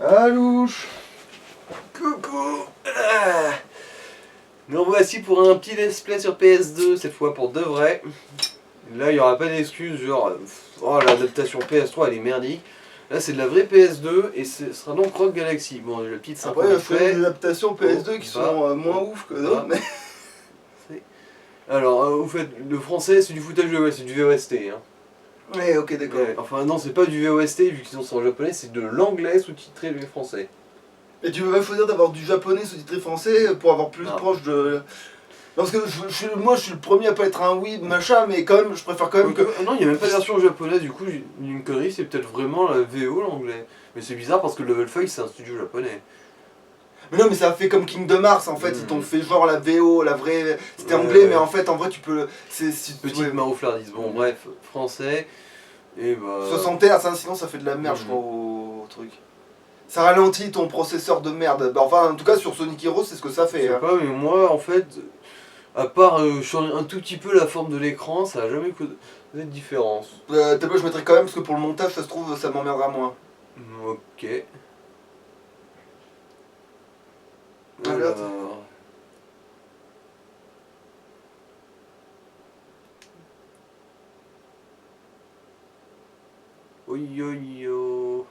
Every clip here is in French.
Alouche. Coucou. Nous voici pour un petit let's play sur PS2, cette fois pour de vrai. Là il n'y aura pas d'excuses genre oh l'adaptation PS3 elle est merdique. Là c'est de la vraie PS2 et ce sera donc Rogue Galaxy. Bon le petite Après il y a fait des adaptations PS2 qui sont moins ouf que d'autres mais... Alors vous faites le français c'est du foutage de ouais, c'est du VOST hein. Ouais ok d'accord. Ouais, enfin non c'est pas du VOST vu qu'ils sont en japonais, c'est de l'anglais sous-titré du français. Et tu peux même choisir d'avoir du japonais sous-titré français pour avoir plus proche de... Parce que moi je suis le premier à pas être un oui machin, mais quand même je préfère quand même que... Non, il n'y a même pas de version japonaise, du coup, une connerie, c'est peut-être vraiment la VO l'anglais. Mais c'est bizarre parce que Level 5 c'est un studio japonais. Mais non mais ça a fait comme Kingdom Hearts en fait, ils t'ont fait genre la VO, la vraie... C'était anglais mais en fait en vrai tu peux... Petite marouflardise, bon bref, français, et bah... 60 Hz, hein, sinon ça fait de la merde je crois au truc. Ça ralentit ton processeur de merde. Bah, enfin, en tout cas, sur Sonic Heroes, c'est ce que ça fait. Je sais pas, mais moi, en fait, à part changer un tout petit peu la forme de l'écran, ça a jamais causé de différence. T'as pas, je mettrais quand même, parce que pour le montage, ça se trouve, ça m'emmerdera moins. Ok. Alors... Oyoyo.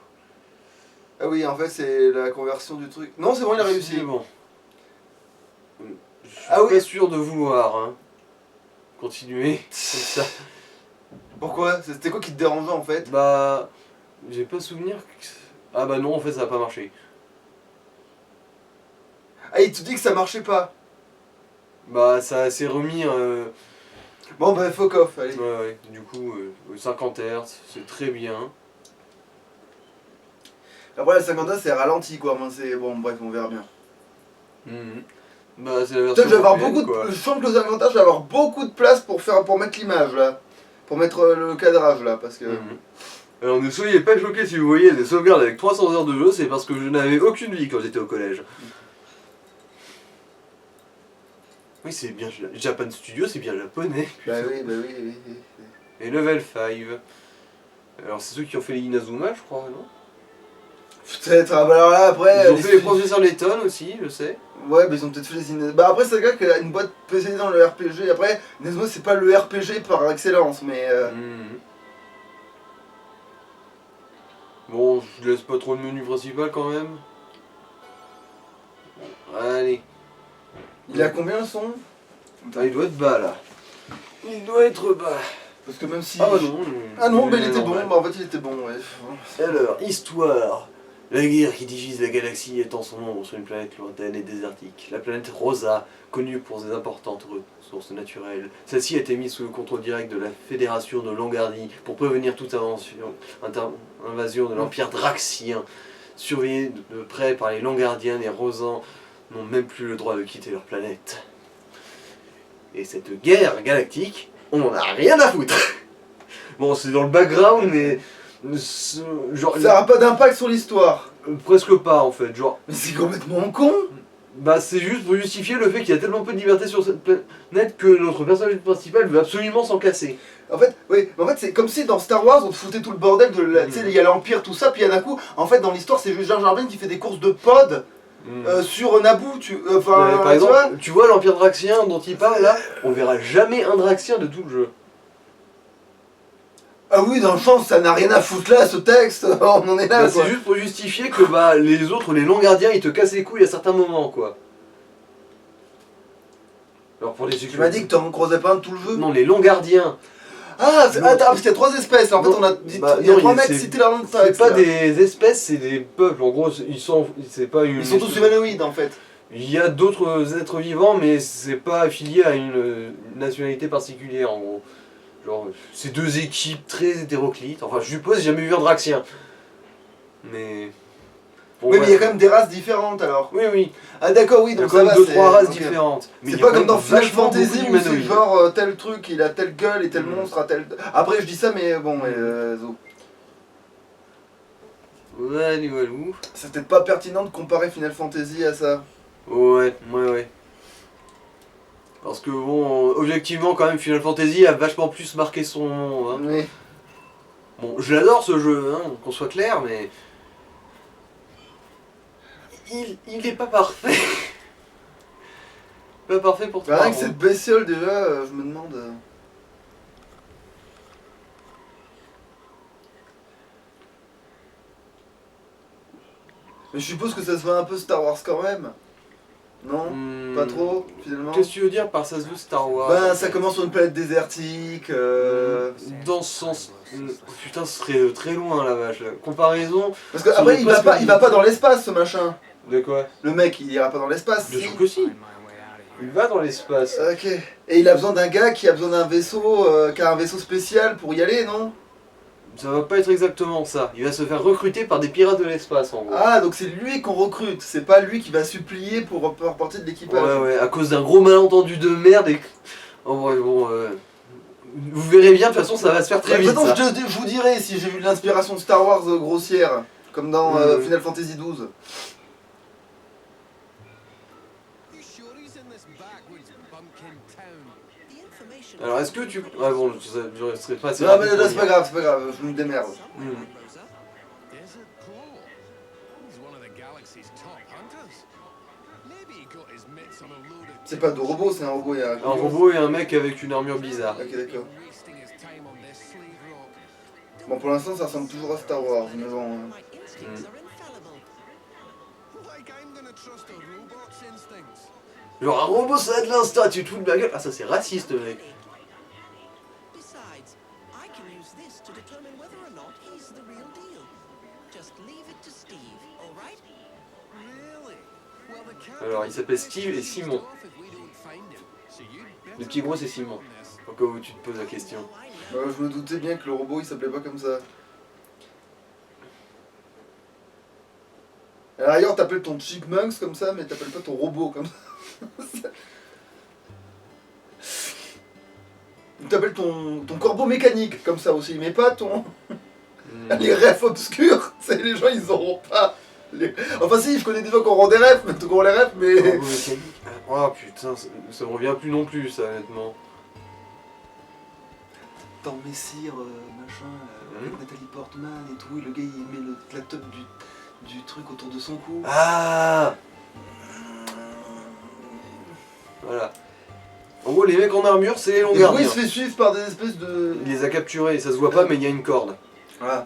Ah oui, en fait, c'est la conversion du truc. Non, c'est bon, il a réussi. C'est bon. Je suis pas sûr de vouloir hein. Continuer comme ça. Pourquoi? C'était quoi qui te dérangeait en fait? Bah... J'ai pas souvenir que... Ah bah non, en fait ça a pas marché. Ah, il te dit que ça marchait pas? Bah ça s'est remis... Bon bah fuck off, allez. Ouais, du coup 50 Hz, c'est très bien. Après la 50 Hz c'est ralenti quoi, c'est... Bon bref, on verra bien. Bah c'est la version... Je vais avoir beaucoup de... Je sens que le 50 Hz, je vais avoir beaucoup de place pour mettre l'image là. Pour mettre le cadrage là, parce que... Alors ne soyez pas choqués si vous voyez des sauvegardes avec 300 heures de jeu, c'est parce que je n'avais aucune vie quand j'étais au collège. Oui c'est bien, Japan Studio c'est bien japonais. Bah oui. Et Level 5. Alors c'est ceux qui ont fait les Inazuma je crois, non? Peut-être, ah bah alors là après... Ils ont fait les professeurs Layton aussi, je sais. Ouais, mais ils ont peut-être fait les Inazuma. Bah après c'est vrai qu'elle a une boîte spécialisée dans le RPG, après Inazuma c'est pas le RPG par excellence, mais... Bon, je laisse pas trop le menu principal quand même. Allez. Il a combien le son? Ah, il doit être bas là. Il doit être bas. Parce que même si... Ah bah non. Ah non, mais il était bon, bah en fait il était bon, ouais. Alors, histoire. La guerre qui divise la galaxie étend son ombre sur une planète lointaine et désertique. La planète Rosa, connue pour ses importantes ressources naturelles. Celle-ci a été mise sous le contrôle direct de la Fédération de Longardie pour prévenir toute invasion de l'Empire Draxien. Surveillés de près par les Longardiens, les Rosans n'ont même plus le droit de quitter leur planète. Et cette guerre galactique, on en a rien à foutre. Bon, c'est dans le background, mais... Genre, ça n'aura pas d'impact sur l'histoire. Presque pas en fait, genre... Mais c'est complètement con. Bah c'est juste pour justifier le fait qu'il y a tellement peu de liberté sur cette planète que notre personnage principal veut absolument s'en casser. En fait, oui, en fait c'est comme si dans Star Wars on te foutait tout le bordel de tu sais, il y a l'Empire, tout ça, puis d'un coup, en fait dans l'histoire c'est juste Jar Jar Binks qui fait des courses de pod sur Naboo, par exemple, tu vois l'Empire Draxien dont il parle là, on verra jamais un Draxien de tout le jeu. Ah oui, dans le sens, ça n'a rien à foutre là, ce texte, on en est là, bah, c'est juste pour justifier que bah les autres, les Longardiens, ils te cassent les couilles à certains moments, quoi. Alors pour les Tu m'as dit que t'en croisais pas un de tout le jeu? Non, les Longardiens. Ah, attends, parce qu'il y a 3 espèces, en fait on a dit... il y a 3 mecs cités dans le texte. C'est pas des espèces, c'est des peuples, en gros, ils sont tous humanoïdes, en fait. Il y a d'autres êtres vivants, mais c'est pas affilié à une nationalité particulière, en gros. Genre, c'est deux équipes très hétéroclites. Enfin, je suppose, j'ai jamais vu un Draxien. Mais... Bon, oui, mais il y a quand même des races différentes, alors. Oui. Ah d'accord, oui, donc ça va, 2-3 races différentes. C'est pas comme dans Final Fantasy où c'est genre tel truc, il a telle gueule et tel monstre a tel... Après, je dis ça, mais bon, Walou. C'est peut-être pas pertinent de comparer Final Fantasy à ça. Ouais. Parce que bon, objectivement quand même Final Fantasy a vachement plus marqué son nom. Hein. Oui. Bon, je l'adore ce jeu, hein, qu'on soit clair, mais... il est pas parfait. Pas parfait pour toi. Rien que cette bestiole déjà, je me demande... Mais je suppose que ça se fait un peu Star Wars quand même. Non, pas trop, finalement. Qu'est-ce que tu veux dire par ça se veut Star Wars? Ben, ça commence sur une planète désertique. Dans ce sens. Putain, ce serait très loin la vache. La comparaison. Parce que après, il va pas dans l'espace, ce machin. De quoi? Le mec, il ira pas dans l'espace. Bien sûr que si. Il va dans l'espace. Ok. Et il a besoin d'un gars qui a besoin d'un vaisseau, qui a un vaisseau spécial pour y aller, non? Ça va pas être exactement ça. Il va se faire recruter par des pirates de l'espace en gros. Ah, donc c'est lui qu'on recrute, c'est pas lui qui va supplier pour faire partie de l'équipage. Ouais, à cause d'un gros malentendu de merde et... En vrai, bon... Vous verrez bien, de toute façon, ça va se faire très vite. De toute façon, je vous dirai si j'ai eu de l'inspiration de Star Wars grossière, comme dans Final Fantasy XII. Alors, est-ce que tu... Ah bon, je serais pas assez... Non, mais là, c'est pas grave, je me démerde. C'est pas de robot, c'est un robot. Il y a un robot et un mec avec une armure bizarre. Ok, d'accord. Bon, pour l'instant, ça ressemble toujours à Star Wars, mais bon... Genre un robot ça a de l'instinct, tu te fous de ma gueule. Ah ça c'est raciste mec. Alors il s'appelle Steve et Simon. Le petit gros c'est Simon. Au cas où tu te poses la question. Je me doutais bien que le robot il s'appelait pas comme ça. Alors ailleurs t'appelles ton Chipmunks comme ça, mais t'appelles pas ton robot comme ça. T'appelles ton corbeau mécanique comme ça aussi, mais pas ton... Les refs obscurs, les gens ils auront pas... Enfin si, je connais des gens qui auront des refs, mais qui auront les refs, mais... Corbeau mécanique. Oh putain, ça me revient plus non plus ça honnêtement. Dans Messire, machin, avec Nathalie Portman et tout, et le gars il met la top du truc autour de son cou. Ah. Voilà. En gros, les mecs en armure, c'est les longs gardiens. Oui, il se fait suivre par des espèces de... Il les a capturés, ça se voit pas, mais il y a une corde. Voilà.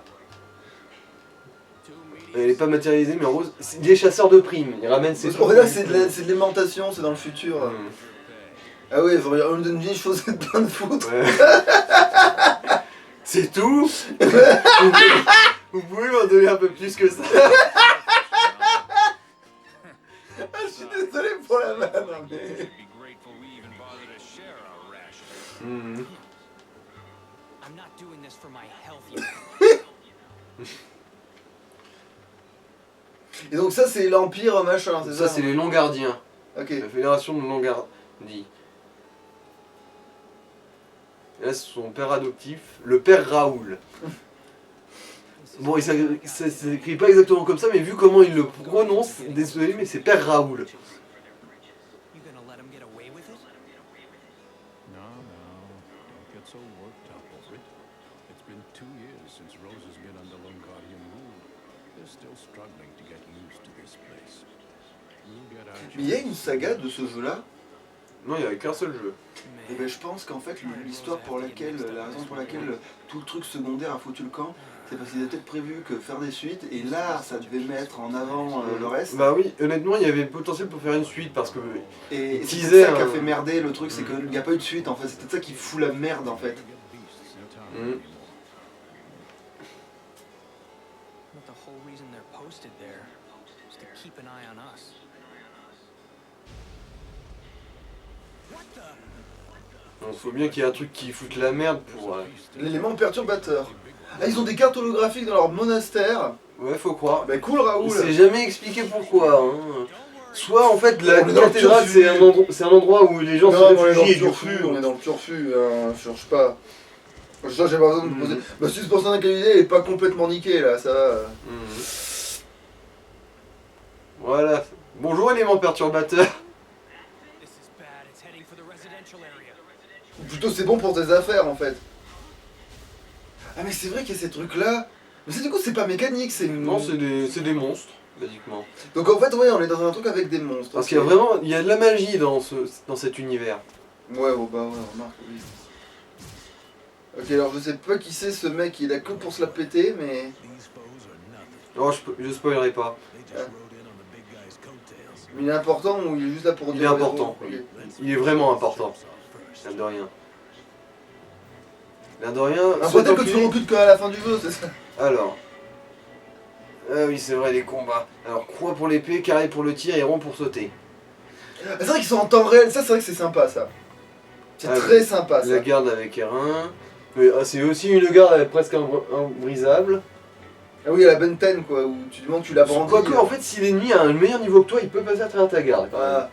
Elle est pas matérialisée, mais en gros, c'est des chasseurs de primes. Ils ramènent ces... En fait, là, c'est de l'aimantation, c'est dans le futur. Ah ouais, on me donne une vieille chose de plein de foutre. Ouais. C'est tout. Vous pouvez m'en donner un peu plus que ça. Ah, je suis désolé pour la vanne, mais... Et donc ça c'est l'Empire machin, c'est ça? Ça c'est les longs gardiens. Ok. La fédération de longs gardiens. Et là c'est son père adoptif, le père Raoul. Bon, il s'écrit pas exactement comme ça, mais vu comment il le prononce, désolé, mais c'est père Raoul. Mais il y a une saga de ce jeu-là? Non, il n'y avait qu'un seul jeu. Et ben je pense qu'en fait l'histoire pour laquelle, la raison pour laquelle tout le truc secondaire a foutu le camp, c'est parce qu'ils avaient peut-être prévu que faire des suites, et là ça devait mettre en avant le reste. Bah oui, honnêtement il y avait le potentiel pour faire une suite parce que... Et c'est ça qui a fait merder le truc, c'est qu'il n'y a pas eu de suite en fait, c'est peut-être ça qui fout la merde en fait. Il faut bien qu'il y ait un truc qui foute la merde pour... L'élément perturbateur. Ah, ils ont des cartes holographiques dans leur monastère. Ouais, faut croire. Bah cool Raoul. Il s'est jamais expliqué pourquoi. Hein. Soit en fait la cathédrale c'est un endroit où les gens se réfugient et du coup... On est dans le turfu, je cherche pas. Ça j'ai pas besoin de me poser. Ma suspension d'incrédulité est pas complètement niquée là, ça va. Voilà. Bonjour élément perturbateur. Ou plutôt c'est bon pour tes affaires en fait. Ah mais c'est vrai qu'il y a ces trucs là. Mais du coup c'est pas mécanique, c'est une... Non, c'est des monstres. basiquement. Donc en fait, ouais, on est dans un truc avec des monstres. Parce qu'il y a vraiment, il y a de la magie dans cet univers. Ouais, bon bah ouais, remarque, oui. Ok, alors je sais pas qui c'est ce mec, il a que pour se la péter, mais... Non, je spoilerai pas. Mais il est important ou il est juste là pour Il dire est au héros important. Ok. Il est vraiment important. L'air de rien. L'air de rien. Un saute peut-être en que tu cul. recutes qu'à la fin du jeu, c'est ça. Alors. Ah oui, c'est vrai, les combats. Alors, croix pour l'épée, carré pour le tir et rond pour sauter. Ah, c'est vrai qu'ils sont en temps réel, ça c'est vrai que c'est sympa ça. C'est Ah, très sympa ça. La garde avec R1. Mais c'est aussi une garde avec presque imbrisable. Ah oui, à la Ben 10 quoi, où tu demandes, tu l'as brandi. Quoique, en fait, si l'ennemi a un meilleur niveau que toi, il peut passer à travers ta garde. Quand même. Ah,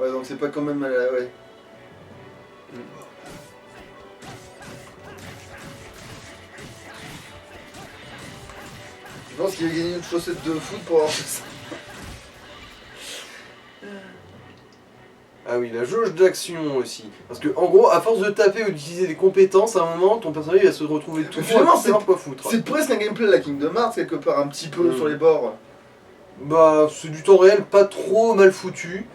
ouais, donc c'est pas quand même... ouais. Je pense qu'il a gagné une chaussette de foot pour avoir fait ça. Ah oui, la jauge d'action aussi. Parce que, en gros, à force de taper ou d'utiliser des compétences, à un moment, ton personnage il va se retrouver tout Finalement, c'est quoi foutre. C'est presque un gameplay à la Kingdom Hearts, quelque part, un petit peu sur les bords. Bah, c'est du temps réel, pas trop mal foutu.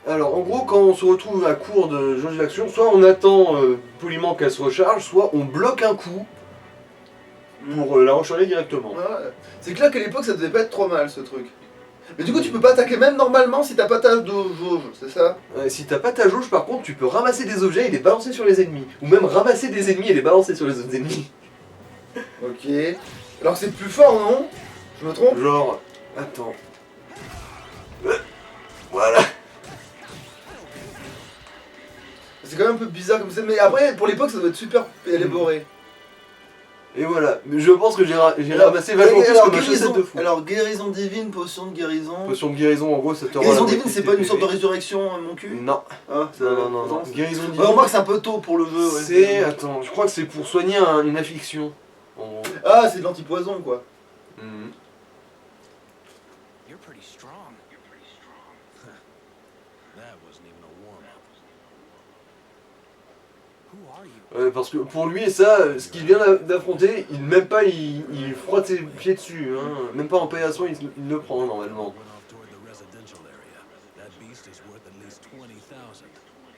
Alors, en gros, quand on se retrouve à court de jauge d'action, soit on attend poliment qu'elle se recharge, soit on bloque un coup pour la recharger directement. Ouais. C'est clair qu'à l'époque, ça devait pas être trop mal, ce truc. Mais du coup, tu peux pas attaquer même normalement si t'as pas ta jauge, c'est ça? Si t'as pas ta jauge, par contre, tu peux ramasser des objets et les balancer sur les ennemis. Ou même ramasser des ennemis et les balancer sur les autres ennemis. Ok. Alors que c'est plus fort, non? Je me trompe? Genre... Attends... Voilà. C'est quand même un peu bizarre comme ça, mais après, pour l'époque, ça doit être super élaboré. Et voilà, mais je pense que j'ai ramassé vachement plus que ma chaussette de fou. Alors, guérison divine, potion de guérison... Potion de guérison, en gros, ça te rend Guérison la divine, moitié c'est de pas tes une sorte de PV. résurrection, mon cul? Non. Ah, Non. Guérison divine... Ouais, remarque, c'est un peu tôt pour le jeu, ouais. C'est... Attends, je crois que c'est pour soigner une affliction. En gros. Ah, c'est de l'antipoison, quoi. Mhm. You're pretty strong. That wasn't even a warm-up. Who are you? Parce que pour lui, ça, ce qu'il vient d'affronter, même pas il frotte ses pieds dessus. Hein. Même pas en paillasson, il le prend normalement. Went off toward the residential area. That beast is worth at least 20,000.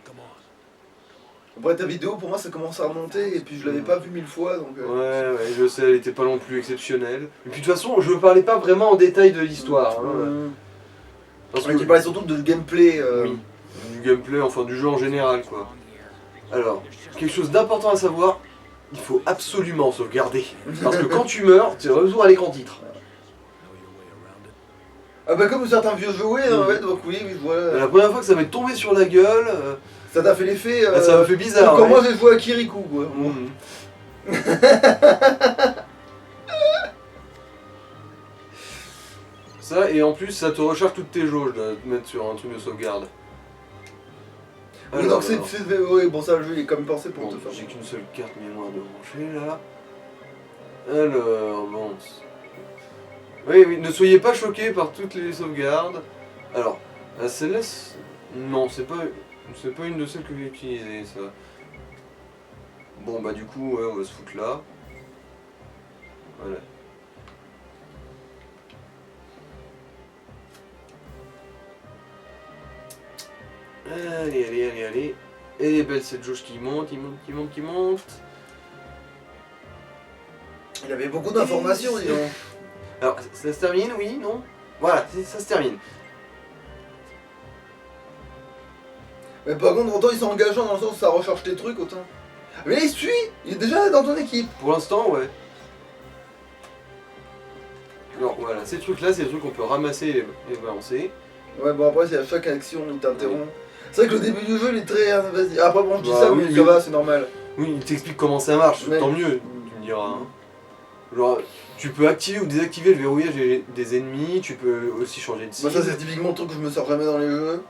Come on. Après, ta vidéo, pour moi, ça commence à remonter, et puis je l'avais pas vu 1000 fois, donc... Ouais, je sais, elle était pas non plus exceptionnelle. Et puis de toute façon, je parlais pas vraiment en détail de l'histoire. Hein. Parce Tu parlais surtout de gameplay. Oui, du gameplay, enfin du jeu en général, quoi. Alors, quelque chose d'important à savoir, il faut absolument sauvegarder. Parce que quand tu meurs, tu retournes à l'écran titre. Ah bah comme certains vieux jouets, en fait, donc oui, voilà. La première fois que ça m'est tombé sur la gueule, Ça t'a fait l'effet... ça m'a fait bizarre. Comme Ouais. moi, j'ai joué à Kirikou, quoi. Mhm. Ça, et en plus, ça te recharge toutes tes jauges de te mettre sur un truc de sauvegarde. Oui, Alors, donc c'est... Oui, bon, ça, le jeu, il est comme pensé pour bon, te faire... j'ai qu'une seule carte mémoire de brancher, là. Alors, bon... Oui, ne soyez pas choqués par toutes les sauvegardes. Alors, celle-là, non, c'est pas une de celles que j'ai utilisées, ça. Bon, bah du coup, ouais, on va se foutre là. Voilà. Allez. Elle est belle cette jauge qui monte. Il avait beaucoup d'informations, dis donc. Alors, ça se termine, oui, non? Voilà, ça se termine. Mais par contre, autant ils sont engageants dans le sens où ça recharge tes trucs, autant... Mais là, il suit. Il est déjà dans ton équipe. Pour l'instant, ouais. Alors voilà, ces trucs-là, c'est des trucs qu'on peut ramasser et balancer. Ouais, bon, après, c'est à chaque action, il t'interrompt. C'est vrai que le début du jeu, il est très... Vas-y. Après, bon, je dis Bah, ça, oui, mais oui. ça va, c'est normal. Oui, il t'explique comment ça marche, Ouais. tant mieux, tu me diras. Hein. Genre, tu peux activer ou désactiver le verrouillage des ennemis, tu peux aussi changer de Moi, cible. ça, c'est typiquement le truc que je me sors jamais dans les jeux.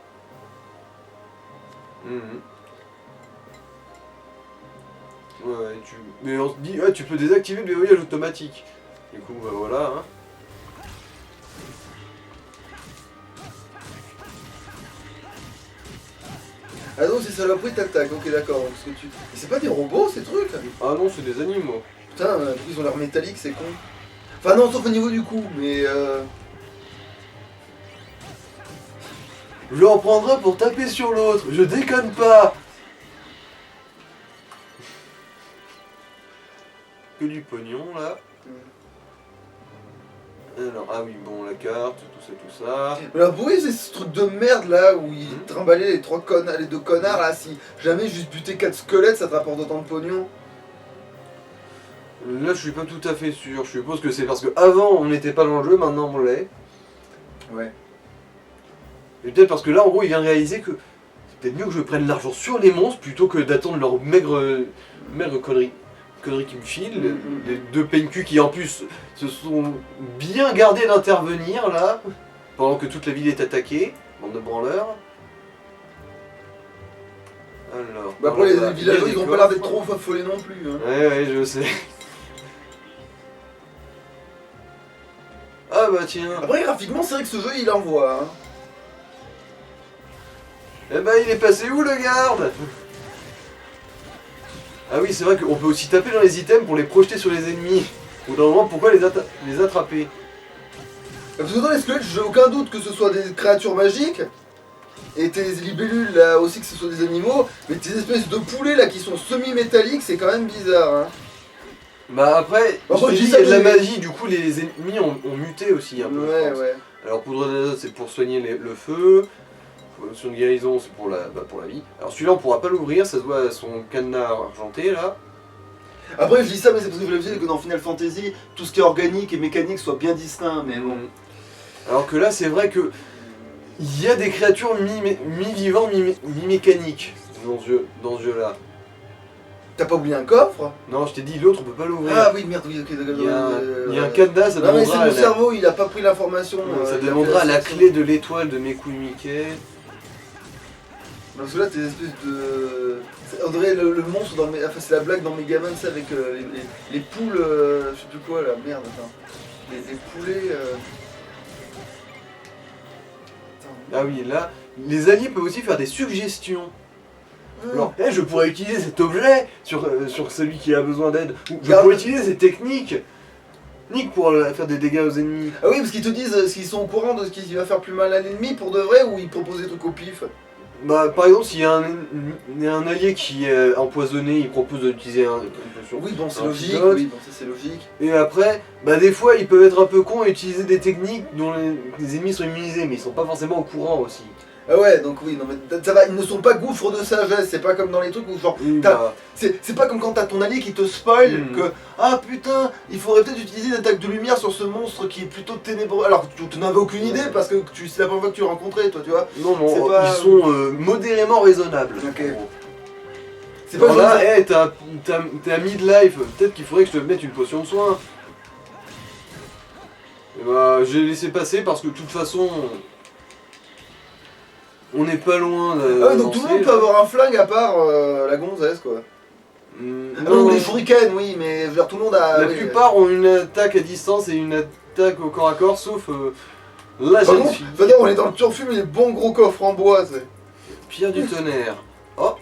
Mhm. Ouais, mais on se dit, ouais, tu peux désactiver le verrouillage automatique. Du coup, bah voilà. Hein. Ah non, ces saloperies t'attaquent, ok, d'accord. Parce que tu... Mais c'est pas des robots, ces trucs? Ah non, c'est des animaux. Putain, ils ont l'air métallique, c'est con. Enfin non, sauf au niveau du coup, mais Je en prendrai pour taper sur l'autre, je déconne pas. Que du pognon là. Alors, ah oui, bon, la carte, tout ça. Mais alors oui, c'est ce truc de merde là où ils trimballaient les deux connards là, si jamais juste buter 4 squelettes ça te rapporte autant de pognon. Là, je suis pas tout à fait sûr. Je suppose que c'est parce que avant on n'était pas dans le jeu, maintenant on l'est. Ouais. Et peut-être parce que là, en gros, il vient de réaliser que c'est peut-être mieux que je prenne l'argent sur les monstres plutôt que d'attendre leur maigre connerie qui me filent. Les deux PNQ qui en plus se sont bien gardés d'intervenir là, pendant que toute la ville est attaquée. Bande de branleurs. Alors. Bah après les villageois ils ont pas l'air d'être trop affolés non plus. Hein. Ouais, je sais. Ah bah tiens. Après graphiquement c'est vrai que ce jeu il envoie. Hein. Eh bah il est passé où le garde? Ah oui, c'est vrai qu'on peut aussi taper dans les items pour les projeter sur les ennemis. Au bout d'un moment, pourquoi les attraper? Parce que dans les squelettes, j'ai aucun doute que ce soit des créatures magiques. Et tes libellules là aussi que ce soit des animaux. Mais tes espèces de poulets là qui sont semi-métalliques, c'est quand même bizarre. Hein. Bah après, Bon, je te je dis, dis il y a de la mais- magie, du coup les ennemis ont muté aussi un peu. je Ouais, pense. ouais. Alors poudre d'azote c'est pour soigner le feu. Potion de guérison c'est pour pour la vie. Alors celui-là on pourra pas l'ouvrir, ça se voit à son cadenas argenté là. Après je dis ça mais c'est parce que je voulais dire que dans Final Fantasy, tout ce qui est organique et mécanique soit bien distinct. Mais bon. Alors que là c'est vrai que il y a des créatures mi-vivants, mi-mécaniques dans ce jeu-là. T'as pas oublié un coffre? Non, je t'ai dit l'autre on peut pas l'ouvrir. Ah oui merde, oui, ok, d'accord. Il y a un cadenas, ça Non mais c'est demandera mon cerveau, il a pas pris l'information. ça il a demandera fait la sélection. clé de l'étoile de Meku Mickey. Parce que là, t'es une espèce de. On dirait le monstre dans. Enfin, c'est la blague dans Megaman, c'est avec les poules. Je sais plus quoi là, merde, attends. Les poulets. Attends. Ah oui, là, les alliés peuvent aussi faire des suggestions. Alors, je pourrais utiliser cet objet sur celui qui a besoin d'aide. Ou je Garde- pourrais utiliser cette technique pour faire des dégâts aux ennemis. Ah oui, parce qu'ils te disent s'ils sont au courant de ce qui va faire plus mal à l'ennemi pour de vrai ou ils proposent des trucs au pif. Bah, par exemple, s'il y a un allié qui est empoisonné, il propose d'utiliser une potion. Oui, bon, c'est Un logique, antidote. oui, bon, ça c'est logique. Et après, bah des fois ils peuvent être un peu cons et utiliser des techniques dont les ennemis sont immunisés, mais ils sont pas forcément au courant aussi. Ah ouais, donc oui, non mais ça va, ils ne sont pas gouffres de sagesse, c'est pas comme dans les trucs où genre. Oui, T'as- bah, C'est pas comme quand t'as ton allié qui te spoil Mhm. que ah putain, il faudrait peut-être utiliser une attaque de lumière sur ce monstre qui est plutôt ténébreux. Alors tu n'avais aucune idée parce que c'est la première fois que tu le rencontrais, toi, tu vois. non, c'est non, pas- ils sont modérément raisonnables. Ok. en gros. C'est pas Alors là, genre- t'es à midlife, peut-être qu'il faudrait que je te mette une potion de soin. Et bah, j'ai laissé passer parce que de toute façon, on n'est pas loin de. Ah ouais, donc tout le monde peut avoir un flingue à part la gonzesse quoi. Ah Non, non, les shurikens, oui, mais je veux dire, tout le monde a. la oui. plupart ont une attaque à distance et une attaque au corps à corps, sauf la Par jeune contre, fille. c'est-à-dire, on est dans le turfu, mais les bons gros coffres en bois, c'est. Pierre du tonnerre. Oh,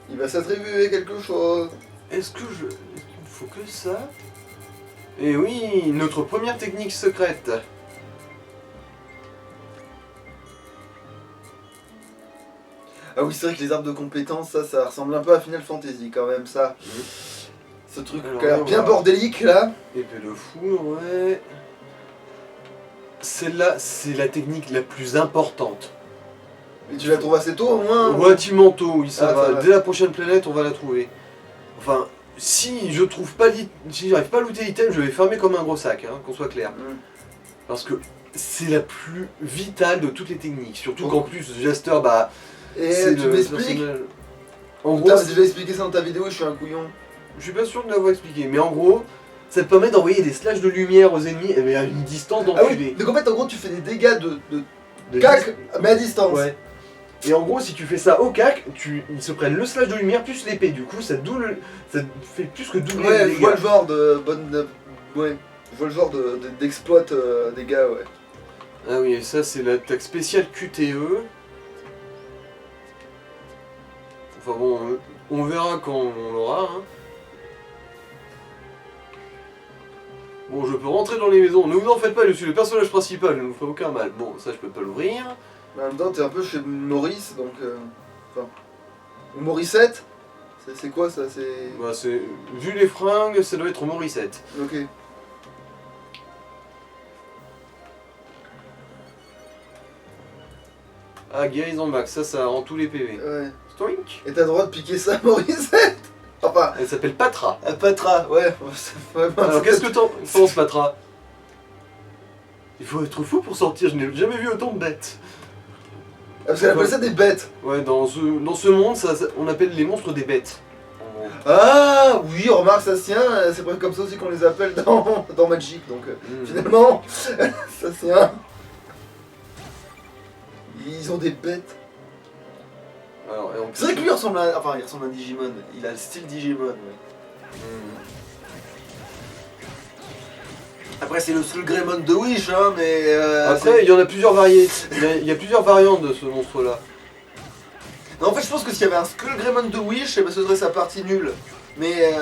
Il va s'attribuer quelque chose. est-ce que je. Il faut que ça. Et oui, notre première technique secrète. Ah oui, c'est vrai que les arbres de compétences, ça ressemble un peu à Final Fantasy quand même, ça. Ce truc Alors qui a l'air là, bien voilà. bordélique là. Épée de foudre, ouais. Celle-là, c'est la technique la plus importante. Mais tu la trouves assez tôt au moins. ou- Relativement tôt, oui, ça Ah, va. ça va. Dès la prochaine planète, on va la trouver. Enfin, si je trouve pas si j'arrive pas à looter l'item, je vais fermer comme un gros sac, hein, qu'on soit clair. Hmm. Parce que c'est la plus vitale de toutes les techniques. Surtout Oh. qu'en plus, Jaster, bah. Et c'est tu le m'expliques. personnage. En gros, T'as déjà expliqué ça dans ta vidéo, je suis un couillon. je suis pas sûr de l'avoir expliqué, mais en gros, ça te permet d'envoyer des slashes de lumière aux ennemis mais à une distance Ah d'enculé. oui, donc en fait, en gros, tu fais des dégâts de De cac, mais à distance. Ouais. Et en gros, si tu fais ça au cac, ils se prennent le slash de lumière plus l'épée. Du coup, ça fait plus que doubler Ouais, les je vois dégâts. le genre de bonne. Ouais, je vois le genre d'exploit des gars, ouais. Ah oui, et ça, c'est l'attaque spéciale QTE. Enfin bon, on verra quand on l'aura. Hein. Bon, je peux rentrer dans les maisons, ne vous en faites pas, je suis le personnage principal, je ne vous ferai aucun mal. Bon, ça je peux pas l'ouvrir. Mais en même temps, t'es un peu chez Maurice, donc... Enfin... Ou Morissette. C'est quoi ça? C'est... Bah c'est... Vu les fringues, ça doit être Morissette. Ok. Ah, guérison max, ça rend tous les PV. Ouais. Stoink. Et t'as le droit de piquer ça à Morissette? Enfin... Elle s'appelle Patra. Patra, ouais. C'est vraiment... Alors qu'est-ce que t'en penses, Patra? Il faut être fou pour sortir, je n'ai jamais vu autant de bêtes. Parce qu'elle appelle ça des bêtes. Ouais, dans ce monde, on appelle les monstres des bêtes. Ah oui, remarque, ça se tient, c'est presque comme ça aussi qu'on les appelle dans Magic, donc finalement, ça se tient. Ils ont des bêtes. Alors, C'est vrai que lui ressemble à... Enfin, il ressemble à un Digimon, il a le style Digimon, ouais. Après, c'est le Skullgreymon de Wish, hein, mais... Après, il y en a plusieurs variétés. Il y a plusieurs variantes de ce monstre-là. Non, en fait, je pense que s'il y avait un Skullgreymon de Wish, eh ben, ce serait sa partie nulle. Mais...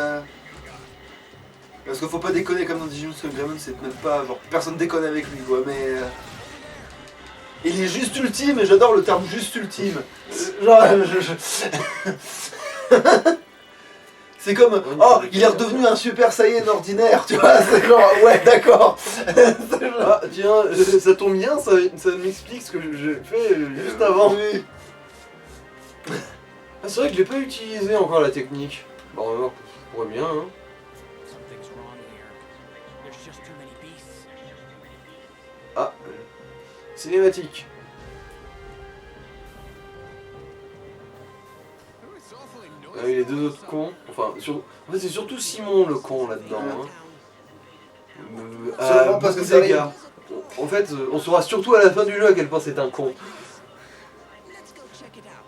Parce qu'il faut pas déconner comme dans Digimon Skullgreymon, c'est même pas... Genre, personne déconne avec lui, quoi, mais... Il est juste ultime, et j'adore le terme juste ultime. Genre, c'est comme, oh, il est redevenu un Super Saiyan ordinaire, tu vois, c'est genre, ouais, d'accord. Ah, tiens, ça tombe bien, ça m'explique ce que j'ai fait juste avant. Oui. Ah, c'est vrai que je l'ai pas utilisé encore la technique. Bon, on va voir, on pourrait bien, hein. Something's wrong here. There's just too many beasts. Ah, cinématique. Ah oui, les deux autres cons. Enfin, en fait, c'est surtout Simon le con là-dedans. Hein. Seulement parce que c'est gars. En fait, on saura surtout à la fin du jeu à quel point c'est un con. Let's go check it out.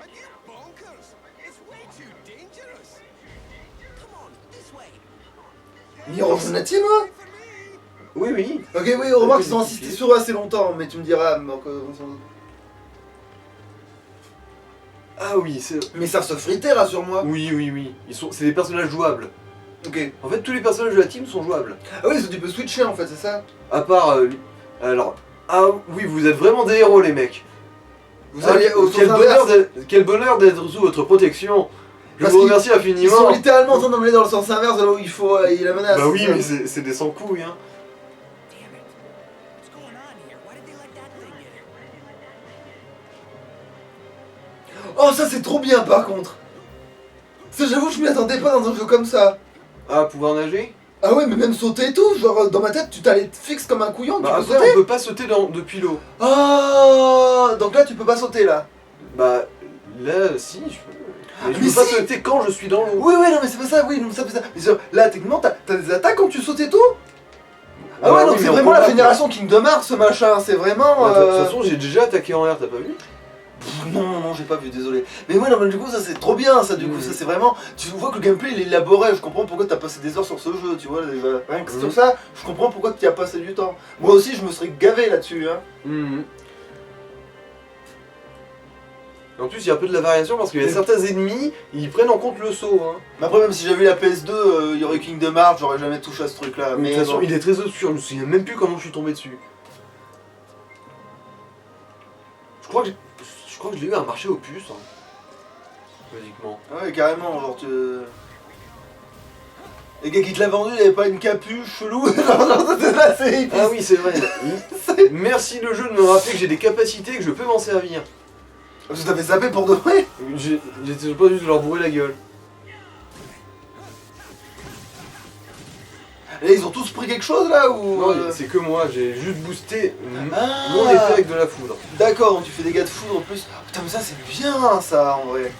Are you bonkers? It's way too dangerous. Come on, this way. Miro Zanati, moi? Oui, oui. Ok, oui, remarque, ils ont insisté sur eux assez longtemps, mais tu me diras, Ah oui, c'est... mais ça se fritait, rassure-moi. Oui, oui, oui. C'est des personnages jouables. Ok. En fait, tous les personnages de la team sont jouables. Ah oui, tu peux switcher en fait, c'est ça? À part... alors... Ah oui, vous êtes vraiment des héros, les mecs. Vous alliez au quel sens bonheur inverse. quel bonheur d'être sous votre protection. Je Parce vous qu'ils- remercie Ils infiniment. sont littéralement en train d'emmener dans le sens inverse de là où il faut y la menace. Bah oui, mais c'est des sans-couilles, hein. Damn it. What's going on here? Why did they let that thing get her? Oh, ça c'est trop bien par contre. Ça, j'avoue, je m'y attendais pas dans un jeu comme ça. Ah, pouvoir nager? Ah ouais, mais même sauter et tout, genre dans ma tête, tu t'allais fixe comme un couillon, Bah tu peux après, sauter. on peut pas sauter depuis l'eau. Oh, donc là tu peux pas sauter là. Bah, là, si, je peux... Mais je Mais peux pas si. sauter quand je suis dans l'eau. Oui, non, mais c'est pas ça, oui, non, ça fait ça. Mais là, techniquement, t'as des attaques quand tu sautes et tout. Ah Bah ouais, oui, non, mais c'est en vraiment la combat, génération Kingdom Hearts, ce machin, c'est vraiment... Bah, de toute façon, j'ai déjà attaqué en air, t'as pas vu? Non, j'ai pas vu, désolé. Mais ouais, non, mais du coup, ça c'est trop bien, ça, du coup, ça c'est vraiment... Tu vois que le gameplay, il est élaboré, je comprends pourquoi t'as passé des heures sur ce jeu, tu vois, déjà. Rien que sur ça, je comprends pourquoi tu y as passé du temps. Moi aussi, je me serais gavé là-dessus, hein. Mhm. En plus, il y a un peu de la variation parce qu'il y a certains ennemis, ils prennent en compte le saut. Hein. Mais après, même si j'avais la PS2, il y aurait Kingdom Hearts, j'aurais jamais touché à ce truc-là. Mais de toute façon, bon. il est très obscur, je me souviens même plus comment je suis tombé dessus. Je crois que je l'ai eu à un marché aux puces. Hein. Logiquement. Ah ouais, carrément, genre tu... Les gars qui te l'a vendu, il avait pas une capuche chelou. Genre, c'était là, c'est épique. Ah oui, c'est vrai. Merci le jeu de me rappeler que j'ai des capacités et que je peux m'en servir. Parce que t'as fait zapper pour de vrai. J'étais pas juste de leur bourrer la gueule. Et là, ils ont tous pris quelque chose là ou... Non, c'est que moi, j'ai juste boosté Ah. mon effet avec de la foudre. D'accord, donc tu fais des gars de foudre en plus. Ah, putain, mais ça c'est bien ça en vrai. Mais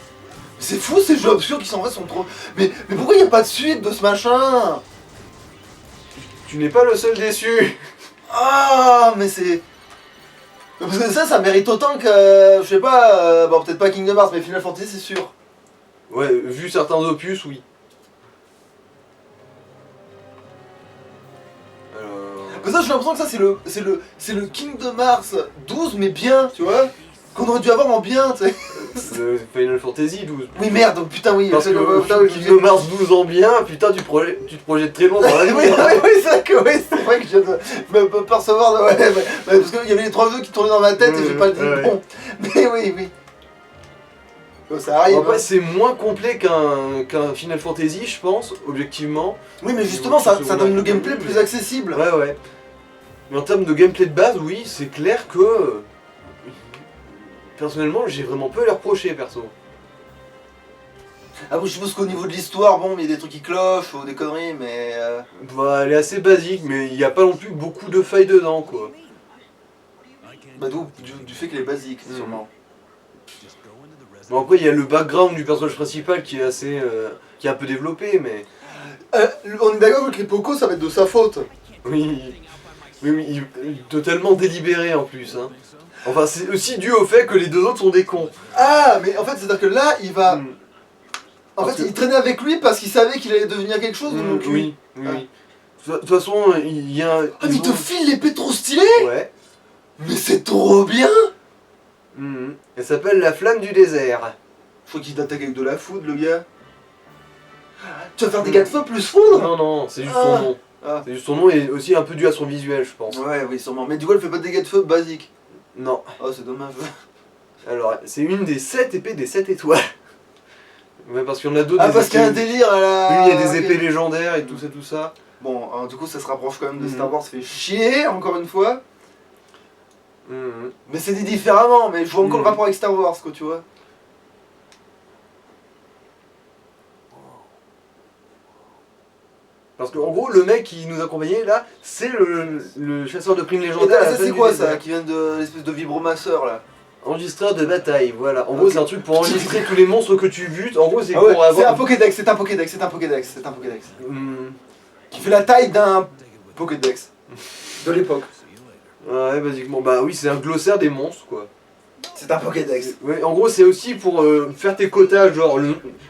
c'est fou ces jeux obscurs qui en vrai sont trop... Mais pourquoi il n'y a pas de suite de ce machin? Tu n'es pas le seul déçu. Ah, mais c'est... Parce que ça mérite autant que... je sais pas... bon, peut-être pas Kingdom Hearts, mais Final Fantasy c'est sûr. Ouais, vu certains opus, oui. Mais ça, j'ai l'impression que ça c'est le Kingdom Hearts 12, mais bien, tu vois. Qu'on aurait dû avoir en bien, tu sais. Final Fantasy 12. Oui, merde, donc putain, oui. Parce putain, que Kingdom Hearts 12 ans bien, putain, tu te projettes très loin dans la oui, c'est vrai que je viens de me percevoir de... Ouais, parce qu'il y avait les 3 jeux qui tournaient dans ma tête et j'ai pas dit bon. Mais oui. Bon, ça arrive. Après, c'est moins complet qu'un Final Fantasy, je pense, objectivement. Oui, mais justement, ça donne le gameplay plus accessible. Ouais. Mais en termes de gameplay de base, oui, c'est clair que... Personnellement, j'ai vraiment peu à leur reprocher, perso. Ah bon, je suppose qu'au niveau de l'histoire, bon, il y a des trucs qui clochent ou des conneries, mais... Bah, elle est assez basique, mais il n'y a pas non plus beaucoup de failles dedans, quoi. Bah d'où du fait qu'elle est basique, sûrement. Bon, après, il y a le background du personnage principal qui est assez... qui est un peu développé, mais... On est d'accord que les Poco, ça va être de sa faute. Oui, totalement délibéré en plus, hein. Enfin, c'est aussi dû au fait que les deux autres sont des cons. Ah, mais en fait, c'est-à-dire que là, il va... En Parce fait, que- il traînait avec lui parce qu'il savait qu'il allait devenir quelque chose, donc... Oui. De toute façon, il y a... Ah, mais il te file l'épée trop stylée. Ouais. Mais c'est trop bien. Elle s'appelle la flamme du désert. Je crois qu'il t'attaque avec de la foudre, le gars. Tu vas faire des dégâts de feu plus foudre. Non, c'est juste son nom. Ah. C'est juste son nom et aussi un peu dû à son visuel, je pense. Ouais, oui, sûrement. Mais du coup, elle fait pas de dégâts de feu basiques. Non. Oh, c'est dommage. Alors, c'est une des 7 épées des 7 étoiles. Ouais, parce qu'il y en a d'autres. Ah, des parce qu'il y a un épées- délire à la... Oui, il y a des Ok. épées légendaires et tout ça. Bon, alors, du coup, ça se rapproche quand même de Mhm. Star Wars, ça fait chier, encore une fois. Mhm. Mais c'est dit différemment, mais je vois encore Mhm. le rapport avec Star Wars, quoi, tu vois. Parce qu'en gros, le mec qui nous accompagnait là, c'est le chasseur de primes Et légendaire. à la ça, flamme c'est du quoi, désert. ça, qui vient de l'espèce de vibromasseur, là? Enregistreur de bataille, voilà. En gros, Ok. c'est un truc pour enregistrer tous les monstres que tu butes. En gros, c'est Ah ouais, pour avoir. c'est un Pokédex, c'est un Pokédex. Hmm. Qui fait la taille d'un Pokédex. De l'époque. Ouais, basiquement. Bah oui, c'est un glossaire des monstres, quoi. C'est un Pokédex. Ouais, en gros, c'est aussi pour faire tes quotas, genre,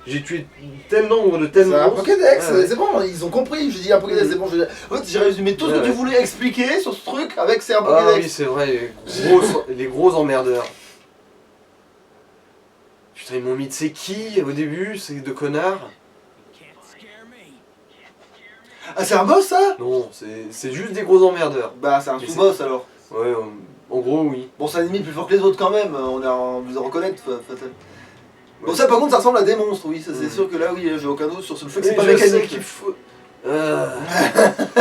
j'ai tué tel nombre de tel C'est un monstre. Pokédex, Ouais. c'est bon, ils ont compris. Je dis un Pokédex, c'est bon. En fait, j'ai résumé tout ce que Ouais. tu voulais expliquer sur ce truc avec c'est un Ah oui, Pokédex. c'est vrai, les gros emmerdeurs. Putain, ils m'ont mis de c'est qui au début, c'est de connards. Can't scare me. Ah, c'est un boss, ça? Non, c'est juste des gros emmerdeurs. Bah, c'est un Mais sous-boss alors. Ouais, en gros, oui. Bon, c'est un ennemi plus fort que les autres quand même, on vous en reconnaître. Bon, ça par contre, ça ressemble à des monstres, oui, ça c'est sûr que là, oui, j'ai aucun doute sur le fait que c'est Oui, pas je sais mécanique. qu'il faut...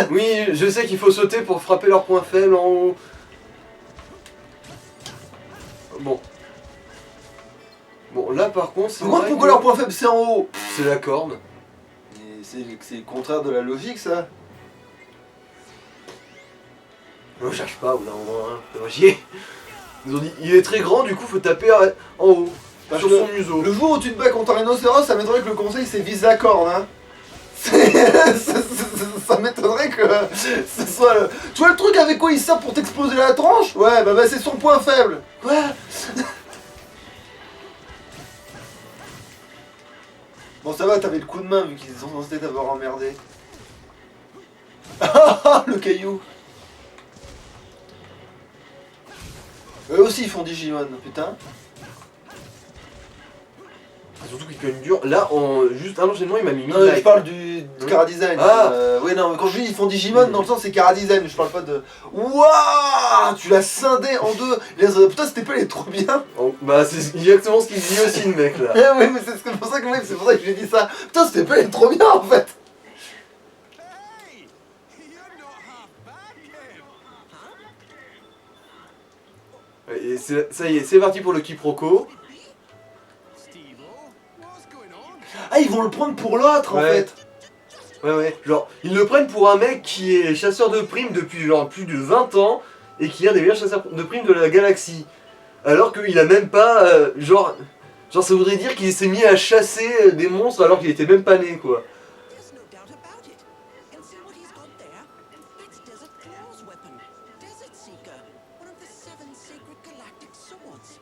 oui, je sais qu'il faut sauter pour frapper leur point faible en haut. Bon, là par contre, c'est Par contre, vrai pourquoi que leur point faible c'est en haut? c'est la corne. Mais c'est le contraire de la logique, ça. On cherche pas au bout d'un moment, hein. Ça va chier. Ils ont dit, il est très grand, du coup faut taper en haut, Parce sur que son museau. Le jour où tu te bats contre un rhinocéros, ça m'étonnerait que le conseil c'est vise la corne, hein. Ça m'étonnerait que ce soit le... Tu vois le truc avec quoi il sert pour t'exploser la tronche? Ouais, bah c'est son point faible. Quoi? Bon, ça va, t'avais le coup de main vu qu'ils sont censés t'avoir emmerdé. Ah, le caillou. Eux aussi ils font Digimon, putain. Surtout qu'il cogne dur. Là, juste un enchaînement, il m'a mis Non, mid-life. je parle du Chara Design. Ah. Oui, non, mais quand je dis ils font Digimon, dans le sens c'est Chara Design, je parle pas de. Wouah, tu l'as scindé en deux. Putain, cette épée elle est trop bien. Bah, c'est exactement ce qu'il dit aussi, le mec là. Eh oui, mais c'est pour ça que j'ai dit ça. Putain, cette épée elle est trop bien en fait. Hey! You're not half bad, kid. Et ça y est, c'est parti pour le quiproquo. Steve-O, what's going on? Ah, ils vont le prendre pour l'autre en Ouais. fait. Ouais, genre, ils le prennent pour un mec qui est chasseur de primes depuis genre plus de 20 ans et qui est un des meilleurs chasseurs de primes de la galaxie. Alors qu'il a même pas, genre ça voudrait dire qu'il s'est mis à chasser des monstres alors qu'il était même pas né, quoi. There's no doubt about it. And see what he's got there? That's Desert Claw's weapon. Desert Seeker. One of the 7 sacred galactic swords.